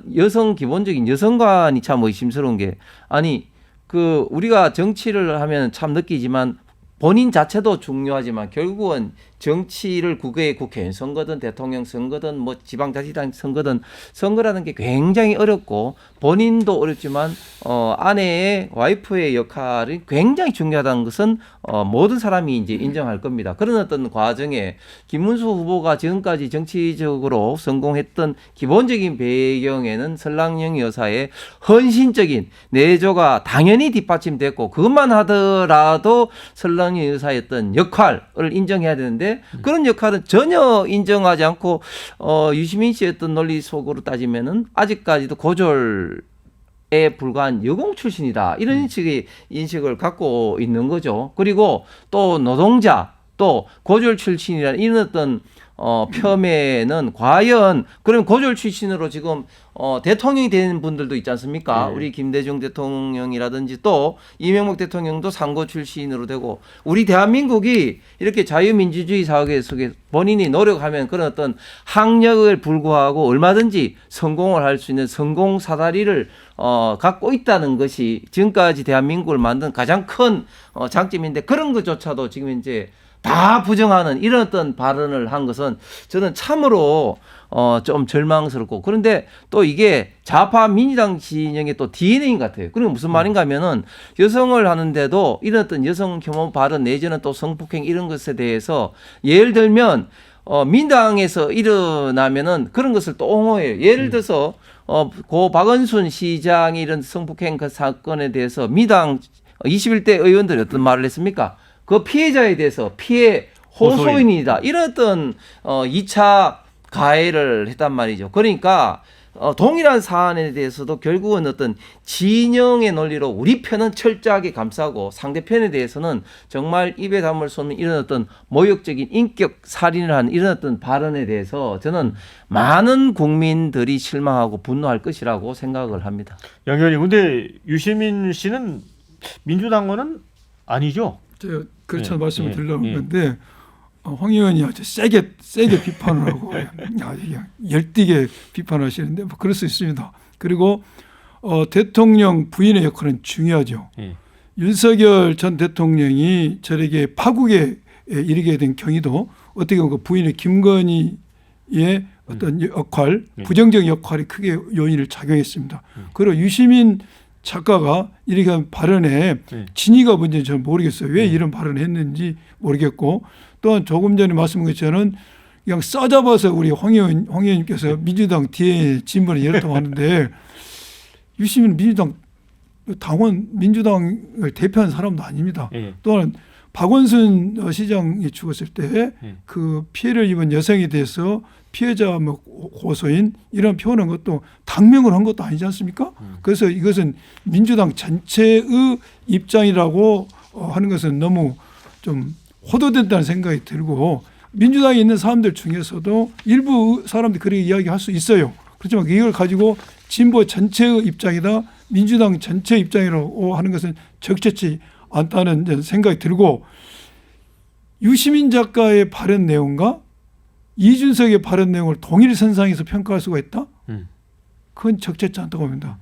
기본적인 여성관이 참 의심스러운 게, 아니 그 우리가 정치를 하면 참 느끼지만 본인 자체도 중요하지만 결국은 정치를 국회의원 선거든 대통령 선거든 뭐 지방자치단 선거든 선거라는 게 굉장히 어렵고 본인도 어렵지만 아내의 와이프의 역할이 굉장히 중요하다는 것은 모든 사람이 이제 인정할 겁니다. 그런 어떤 과정에 김문수 후보가 지금까지 정치적으로 성공했던 기본적인 배경에는 설랑영 여사의 헌신적인 내조가 당연히 뒷받침됐고, 그것만 하더라도 설랑영 여사였던 역할을 인정해야 되는데 그런 역할은 전혀 인정하지 않고 유시민 씨의 어떤 논리 속으로 따지면은 아직까지도 고졸에 불과한 여공 출신이다, 이런 식의 인식을 갖고 있는 거죠. 그리고 또 노동자 또 고졸 출신이라는 이런 어떤 폄훼는 과연 그럼 고졸 출신으로 지금 대통령이 된 분들도 있지 않습니까? 네. 우리 김대중 대통령이라든지 또 이명박 대통령도 상고 출신으로 되고, 우리 대한민국이 이렇게 자유민주주의 사회 속에 본인이 노력하면 그런 어떤 학력을 불구하고 얼마든지 성공을 할 수 있는 성공 사다리를 갖고 있다는 것이 지금까지 대한민국을 만든 가장 큰 장점인데, 그런 것조차도 지금 이제 다 부정하는 이런 어떤 발언을 한 것은 저는 참으로 좀 절망스럽고, 그런데 또 이게 좌파 민주당 진영의 또 DNA인 것 같아요. 그리고 무슨 말인가 하면은 여성을 하는데도 이런 어떤 여성 혐오 발언 내지는 또 성폭행 이런 것에 대해서 예를 들면 민당에서 일어나면은 그런 것을 또 옹호해요. 예를 들어서 고 박원순 시장이 이런 성폭행 그 사건에 대해서 민당 21대 의원들이 어떤 말을 했습니까? 그 피해자에 대해서 피해 호소인이다, 이런 어떤 2차 가해를 했단 말이죠. 그러니까 동일한 사안에 대해서도 결국은 어떤 진영의 논리로 우리 편은 철저하게 감싸고 상대편에 대해서는 정말 입에 담을 수 없는 이런 어떤 모욕적인 인격 살인을 하는 이런 어떤 발언에 대해서 저는 많은 국민들이 실망하고 분노할 것이라고 생각을 합니다. 양 의원님, 근데 유시민 씨는 민주당원은 아니죠? 제가 그렇죠, 예, 말씀을 예, 드리려고 예. 했는데 황 의원이 아주 세게 비판을 하고 아주 그냥 열띠게 비판하시는데 뭐 그럴 수 있습니다. 그리고 대통령 부인의 역할은 중요하죠. 예. 윤석열 전 대통령이 저에게 파국에 이르게 된 경위도 어떻게 보면 그 부인의 김건희의 어떤 역할, 부정적 역할이 크게 요인을 작용했습니다. 그리고 유시민 작가가 이렇게 한 발언에 진위가 뭔지는 저는 모르겠어요. 왜 이런 발언을 했는지 모르겠고, 또한 조금 전에 말씀한 것처럼 그냥 싸잡아서 우리 황 의원님께서 민주당 뒤에 진보를 열었다고 하는데, 유시민 민주당 당원 민주당을 대표하는 사람도 아닙니다. 또한 박원순 시장이 죽었을 때 그 피해를 입은 여성에 대해서 피해자 뭐 고소인 이런 표현한 것도 당명을 한 것도 아니지 않습니까? 그래서 이것은 민주당 전체의 입장이라고 하는 것은 너무 좀 호도된다는 생각이 들고, 민주당에 있는 사람들 중에서도 일부 사람들이 그렇게 이야기할 수 있어요. 그렇지만 이걸 가지고 진보 전체의 입장이다, 민주당 전체 입장이라고 하는 것은 적절치 않다는 생각이 들고, 유시민 작가의 발언 내용과 이준석의 발언 내용을 동일 선상에서 평가할 수가 있다? 그건 적절치 않다고 봅니다.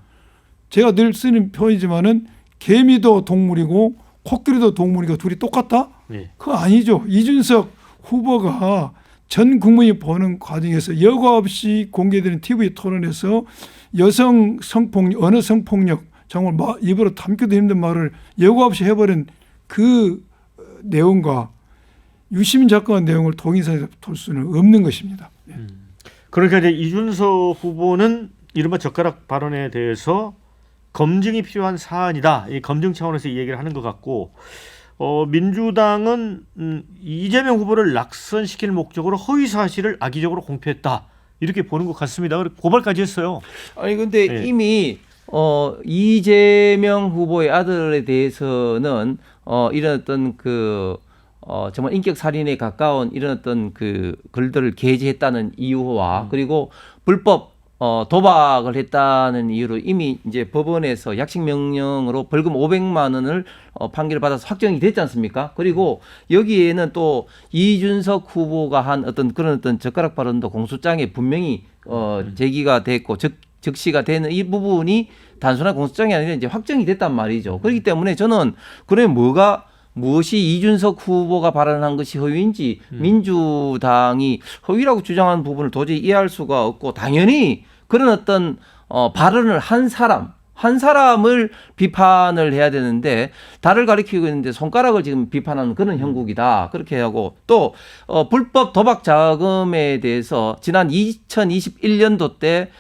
제가 늘 쓰는 표현이지만은 개미도 동물이고 코끼리도 동물이고 둘이 똑같다? 예. 그거 아니죠. 이준석 후보가 전 국민이 보는 과정에서 여과 없이 공개되는 TV 토론에서 여성 성폭력, 언어 성폭력 정말 입으로 담기도 힘든 말을 여과 없이 해버린 그 내용과 유시민 작가의 내용을 동일선에서 둘 수는 없는 것입니다. 그러니까 이제 이준석 후보는 이른바 젓가락 발언에 대해서 검증이 필요한 사안이다. 이 검증 차원에서 이 얘기를 하는 것 같고, 민주당은 이재명 후보를 낙선시킬 목적으로 허위 사실을 악의적으로 공표했다. 이렇게 보는 것 같습니다. 그리고 고발까지 했어요. 아니 근데 예. 이미 이재명 후보의 아들에 대해서는 이런 어떤 정말 인격 살인에 가까운 이런 어떤 글들을 게재했다는 이유와 그리고 불법 도박을 했다는 이유로 이미 이제 법원에서 약식 명령으로 벌금 500만 원을 판결을 받아서 확정이 됐지 않습니까? 그리고 여기에는 또 이준석 후보가 한 그런 젓가락 발언도 공소장에 분명히 제기가 됐고 적시가 되는 이 부분이 단순한 공소장이 아니라 이제 확정이 됐단 말이죠. 그렇기 때문에 저는 무엇이 이준석 후보가 발언한 것이 허위인지 민주당이 허위라고 주장하는 부분을 도저히 이해할 수가 없고, 당연히 그런 어떤 발언을 한 사람을 비판을 해야 되는데 달을 가리키고 있는데 손가락을 지금 비판하는 그런 형국이다. 그렇게 하고 또 불법 도박 자금에 대해서 지난 2021년도 때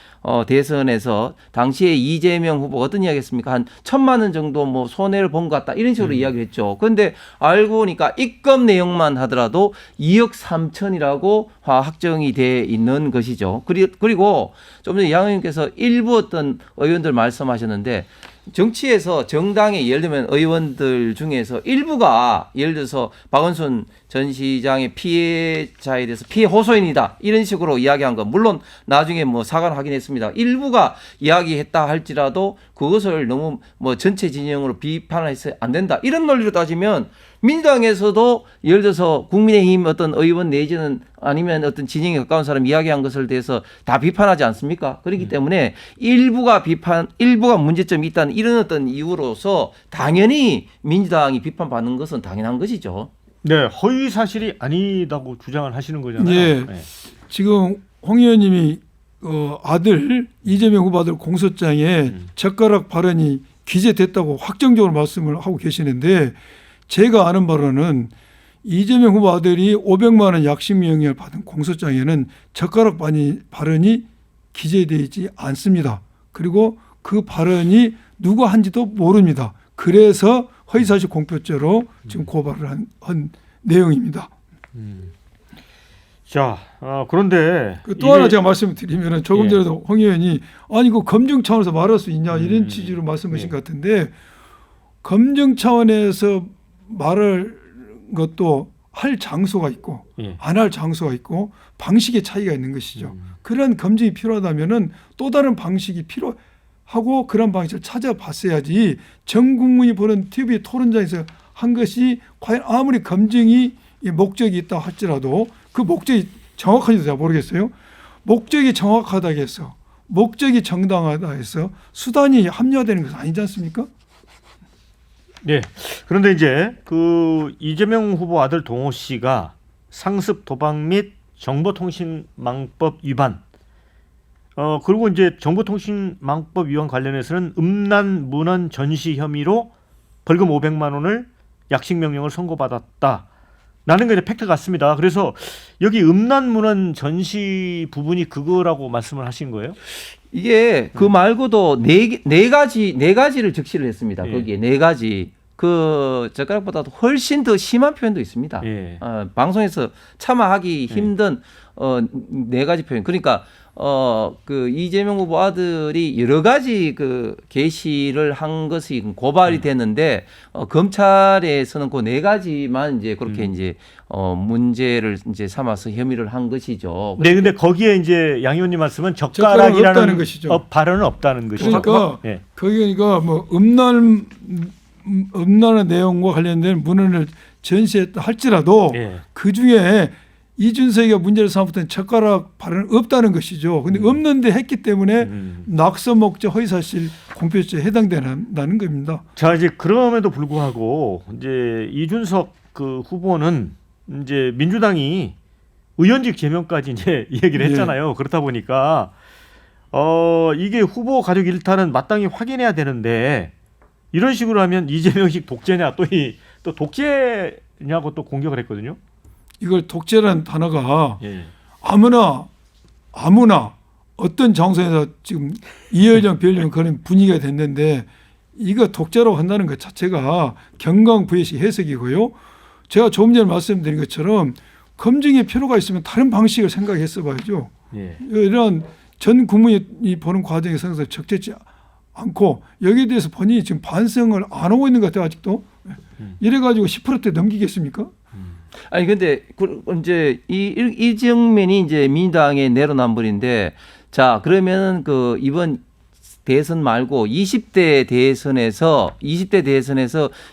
대선에서 당시에 이재명 후보가 어떤 이야기 했습니까? 한 1,000만 원 정도 뭐 손해를 본 것 같다. 이런 식으로 이야기를 했죠. 그런데 알고 보니까 입금 내용만 하더라도 2억 3천이라고 확정이 돼 있는 것이죠. 그리고 좀 전에 양 의원님께서 일부 어떤 의원들 말씀하셨는데, 정치에서 정당의 예를 들면 의원들 중에서 일부가 예를 들어서 박원순 전 시장의 피해자에 대해서 피해 호소인이다 이런 식으로 이야기한 거, 물론 나중에 뭐 사과를 하긴 했습니다. 일부가 이야기했다 할지라도 그것을 너무 전체 진영으로 비판을 해서 안 된다 이런 논리로 따지면 민주당에서도 예를 들어서 국민의힘 어떤 의원 내지는 아니면 어떤 진영에 가까운 사람 이야기한 것을 대해서 다 비판하지 않습니까? 그렇기 때문에 일부가 문제점이 있다는 이런 어떤 이유로서 당연히 민주당이 비판받는 것은 당연한 것이죠. 네, 허위 사실이 아니다고 주장을 하시는 거잖아요. 예. 네. 지금 홍 의원님이 아들 이재명 후보 아들 공소장에 젓가락 발언이 기재됐다고 확정적으로 말씀을 하고 계시는데, 제가 아는 바로는 이재명 후보 아들이 500만 원 약식 명령을 받은 공소장에는 젓가락 발언이 기재되어 있지 않습니다. 그리고 그 발언이 누가 한지도 모릅니다. 그래서 허위사실 공표죄로 지금 고발을 한 내용입니다. 자, 그런데 또 하나 제가 말씀드리면 조금 전에도 홍 의원이 아니 그 검증 차원에서 말할 수 있냐 이런 취지로 말씀하신 것 같은데, 검증 차원에서 말할 것도 할 장소가 있고 안 할 장소가 있고 방식의 차이가 있는 것이죠. 그런 검증이 필요하다면은 또 다른 방식이 필요하고 그런 방식을 찾아봤어야지 전 국민이 보는 TV 토론장에서 한 것이 과연 아무리 검증이 목적이 있다 할지라도 그 목적이 정확한지도 잘 모르겠어요. 목적이 정확하다 해서 목적이 정당하다 해서 수단이 합리화되는 것은 아니지 않습니까? 네. 그런데 이제 이재명 후보 아들 동호 씨가 상습 도박 및 정보통신망법 위반, 그리고 이제 정보통신망법 위반 관련해서는 음란 문헌 전시 혐의로 벌금 500만 원을 약식 명령을 선고받았다. 라는 게 이제 팩트 같습니다. 그래서 여기 음란 문헌 전시 부분이 그거라고 말씀을 하신 거예요? 이게 그 말고도 네 가지를 적시를 했습니다. 거기에 네 가지. 그 젓가락보다도 훨씬 더 심한 표현도 있습니다. 방송에서 참아하기 힘든 네 가지 표현. 그러니까 그 이재명 후보 아들이 여러 가지 게시를 한 것이 고발이 됐는데 검찰에서는 그 네 가지만 이제 그렇게 이제 문제를 이제 삼아서 혐의를 한 것이죠. 네, 근데 거기에 이제 양 의원님 말씀은 젓가락이라는 없다는 것이죠. 발언은 없다는 것이죠. 그러니까 거기가 뭐 음란한 내용과 관련된 문헌을 전시했다 할지라도 그 중에 이준석이가 문제를 삼았던 젓가락 발언은 없다는 것이죠. 근데 없는데 했기 때문에 낙서 목적 허위사실 공표죄에 해당된다는 겁니다. 자, 이제 그럼에도 불구하고 이제 이준석 그 후보는 이제 민주당이 의원직 제명까지 이제 얘기를 했잖아요. 그렇다 보니까 이게 후보 가족 일탈은 마땅히 확인해야 되는데 이런 식으로 하면 이재명식 독재냐 또 독재냐고 또 공격을 했거든요. 이걸 독재라는 단어가 예. 아무나 어떤 장소에서 지금 이열령 별령 그런 분위기가 됐는데 이거 독재라고 한다는 것 자체가 경강부회식 해석이고요. 제가 조금 전에 말씀드린 것처럼 검증의 필요가 있으면 다른 방식을 생각했어 봐야죠. 예. 이런 전 국민이 보는 과정에 상에서 적절치 않고 여기에 대해서 본인이 지금 반성을 안 하고 있는 것 같아요. 아직도. 이래가지고 10%대 넘기겠습니까? 아니 근데 이제 이 장면이 이제 민주당의 내로남불인데 자 그러면 그 이번 대선 말고 20대 대선에서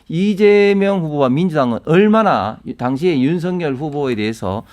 이재명 후보와 민주당은 얼마나 당시에 윤석열 후보에 대해서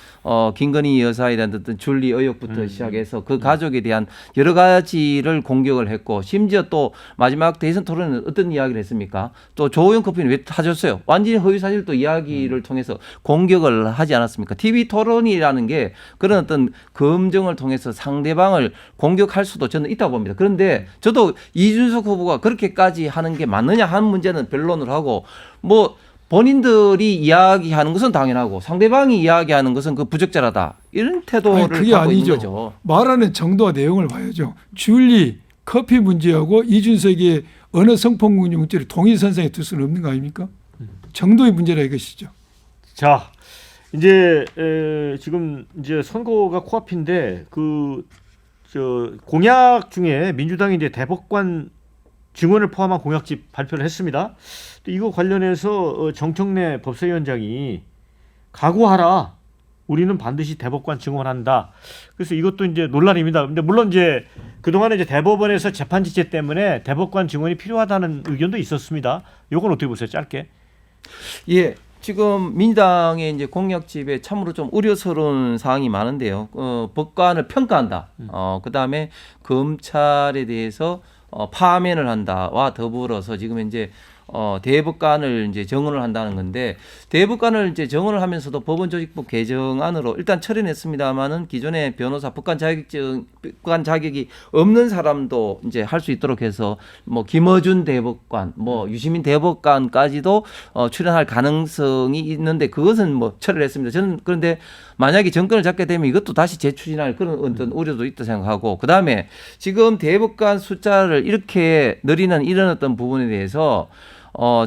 김건희 여사에 대한 어떤 줄리 의혹부터 시작해서 그 가족에 대한 여러 가지를 공격을 했고 심지어 또 마지막 대선 토론에는 어떤 이야기를 했습니까? 또 조호영 커피는 왜 타줬어요? 완전히 허위사실도 이야기를 통해서 공격을 하지 않았습니까? TV 토론이라는 게 그런 어떤 검증을 통해서 상대방을 공격할 수도 저는 있다고 봅니다. 그런데 저도 이준석 후보가 그렇게까지 하는 게 맞느냐 하는 문제는 변론을 하고 뭐 본인들이 이야기하는 것은 당연하고 상대방이 이야기하는 것은 그 부적절하다 이런 태도를 그게 갖고 아니죠. 있는 거죠. 말하는 정도와 내용을 봐야죠. 줄리 커피 문제하고 이준석의 언어 성폭력 문제를 동일선상에 둘 수는 없는 거 아닙니까? 정도의 문제라 이것이죠. 자, 이제 지금 이제 선거가 코앞인데 공약 중에 민주당이 이제 대법관 증언을 포함한 공약집 발표를 했습니다. 또 이거 관련해서 정청래 법사위원장이 각오하라. 우리는 반드시 대법관 증언한다. 그래서 이것도 이제 논란입니다. 근데 물론 이제 그동안에 이제 대법원에서 재판 지체 때문에 대법관 증언이 필요하다는 의견도 있었습니다. 이건 어떻게 보세요? 짧게. 예. 지금 민주당의 이제 공약집에 참으로 좀 우려스러운 사항이 많은데요. 법관을 평가한다. 그다음에 검찰에 대해서 파면을 한다와 더불어서 지금 이제 대법관을 이제 정원을 한다는 건데 대법관을 이제 정원을 하면서도 법원조직법 개정안으로 일단 처리했습니다만은 기존의 변호사 법관 자격이 없는 사람도 이제 할 수 있도록 해서 뭐 김어준 대법관, 뭐 유시민 대법관까지도 출연할 가능성이 있는데 그것은 뭐 처리를 했습니다. 저는 그런데 만약에 정권을 잡게 되면 이것도 다시 재추진할 그런 어떤 우려도 있다 생각하고 그다음에 지금 대법관 숫자를 이렇게 늘리는 이런 어떤 부분에 대해서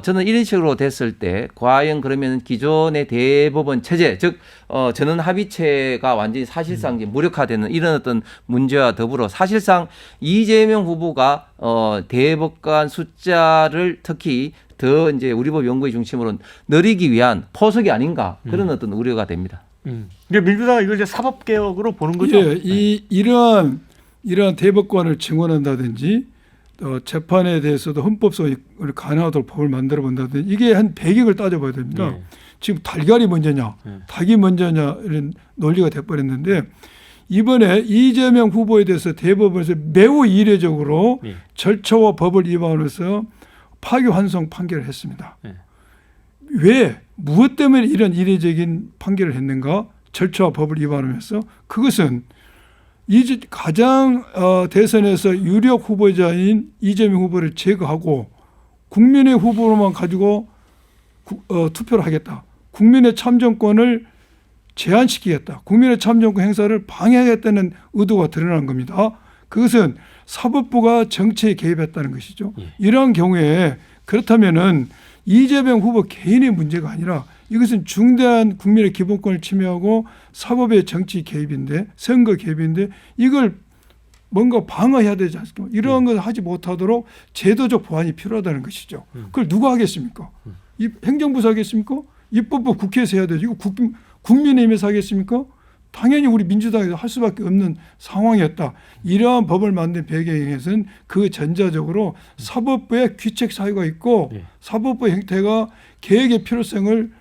저는 이런 식으로 됐을 때 과연 그러면 기존의 대법원 체제 즉 전원 합의체가 완전히 사실상 이제 무력화되는 이런 어떤 문제와 더불어 사실상 이재명 후보가 대법관 숫자를 특히 더 이제 우리 법 연구의 중심으로 늘리기 위한 포석이 아닌가 그런 어떤 우려가 됩니다. 근데 민주당은 이걸 이제 사법 개혁으로 보는 거죠. 예, 이러한 대법관을 증언한다든지 재판에 대해서도 헌법성을 가능하도록 법을 만들어 본다든지 이게 한 100억을 따져봐야 됩니다. 네. 지금 달걀이 먼저냐 닭이 먼저냐 이런 논리가 돼버렸는데 이번에 이재명 후보에 대해서 대법원에서 매우 이례적으로 네. 절차와 법을 위반해서 파기환송 판결을 했습니다. 네. 왜 무엇 때문에 이런 이례적인 판결을 했는가? 절차와 법을 위반하면서 그것은 가장 대선에서 유력 후보자인 이재명 후보를 제거하고 국민의 후보로만 가지고 투표를 하겠다. 국민의 참정권을 제한시키겠다. 국민의 참정권 행사를 방해하겠다는 의도가 드러난 겁니다. 그것은 사법부가 정치에 개입했다는 것이죠. 이러한 경우에 그렇다면은 이재명 후보 개인의 문제가 아니라 이것은 중대한 국민의 기본권을 침해하고 사법의 정치 개입인데 선거 개입인데 이걸 뭔가 방어해야 되지 않습니까? 이러한 것을 하지 못하도록 제도적 보완이 필요하다는 것이죠. 그걸 누가 하겠습니까? 행정부에서 하겠습니까? 입법부 국회에서 해야 되죠. 이거 국민의힘에서 하겠습니까? 당연히 우리 민주당에서 할 수밖에 없는 상황이었다. 이러한 법을 만든 배경에서는 그 전자적으로 사법부의 귀책 사유가 있고 사법부 형태가 개혁의 필요성을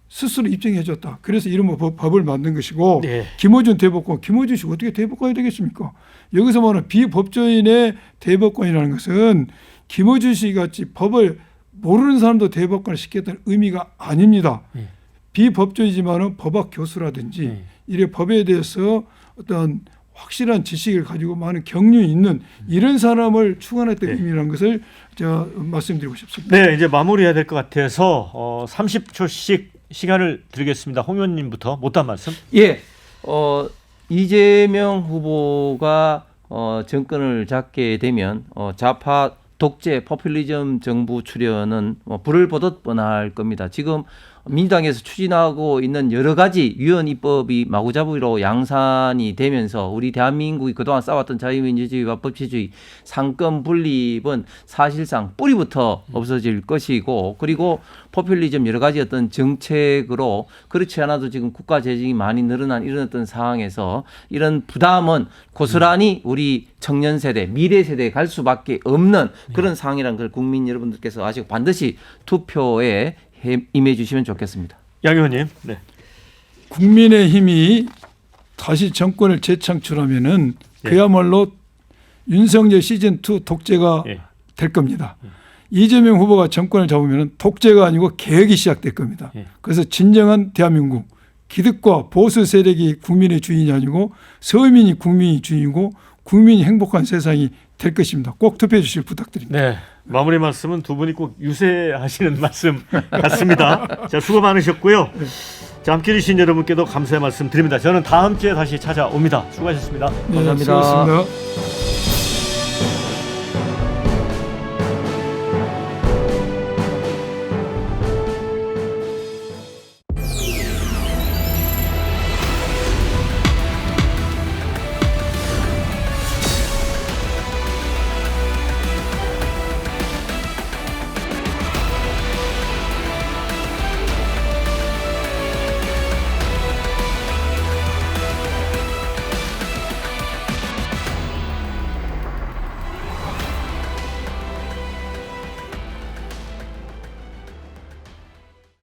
스스로 입증해줬다. 그래서 이런 법을 만든 것이고 네. 김어준 대법관, 김어준 씨 어떻게 대법관이 되겠습니까? 여기서 말하는 비법조인의 대법관이라는 것은 김어준 씨 같이 법을 모르는 사람도 대법관을 시켰다는 의미가 아닙니다. 네. 비법조이지만은 법학 교수라든지 네. 이래 법에 대해서 어떤 확실한 지식을 가지고 많은 경륜이 있는 이런 사람을 추구했던 네. 의미라는 것을 제가 말씀드리고 싶습니다. 네, 이제 마무리해야 될 것 같아서 30초씩 시간을 드리겠습니다. 홍 의원님부터 못한 말씀. 예, 이재명 후보가 정권을 잡게 되면 좌파 독재 포퓰리즘 정부 출현은 불을 보듯 뻔할 겁니다. 지금 민주당에서 추진하고 있는 여러 가지 유연 입법이 마구잡이로 양산이 되면서 우리 대한민국이 그동안 쌓았던 자유민주주의와 법치주의 상권 분립은 사실상 뿌리부터 없어질 것이고, 그리고 포퓰리즘 여러 가지 어떤 정책으로 그렇지 않아도 지금 국가 재정이 많이 늘어난 이런 어떤 상황에서 이런 부담은 고스란히 우리 청년 세대, 미래 세대에 갈 수밖에 없는 그런 상황이라는 걸 국민 여러분들께서 아시고 반드시 투표에 임해 주시면 좋겠습니다. 양 의원님. 네. 국민의힘이 다시 정권을 재창출하면은 예. 그야말로 윤석열 시즌2 독재가 예. 될 겁니다. 이재명 후보가 정권을 잡으면 독재가 아니고 개혁이 시작될 겁니다. 예. 그래서 진정한 대한민국, 기득과 보수 세력이 국민의 주인이 아니고 서민이 국민의 주인이고 국민이 행복한 세상이 될 것입니다. 꼭 투표해 주실 부탁드립니다. 네. 마무리 말씀은 두 분이 꼭 유세하시는 말씀 같습니다. 자, 수고 많으셨고요. 자, 함께해 주신 여러분께도 감사의 말씀 드립니다. 저는 다음 주에 다시 찾아옵니다. 수고하셨습니다. 네, 감사합니다. 수고하셨습니다.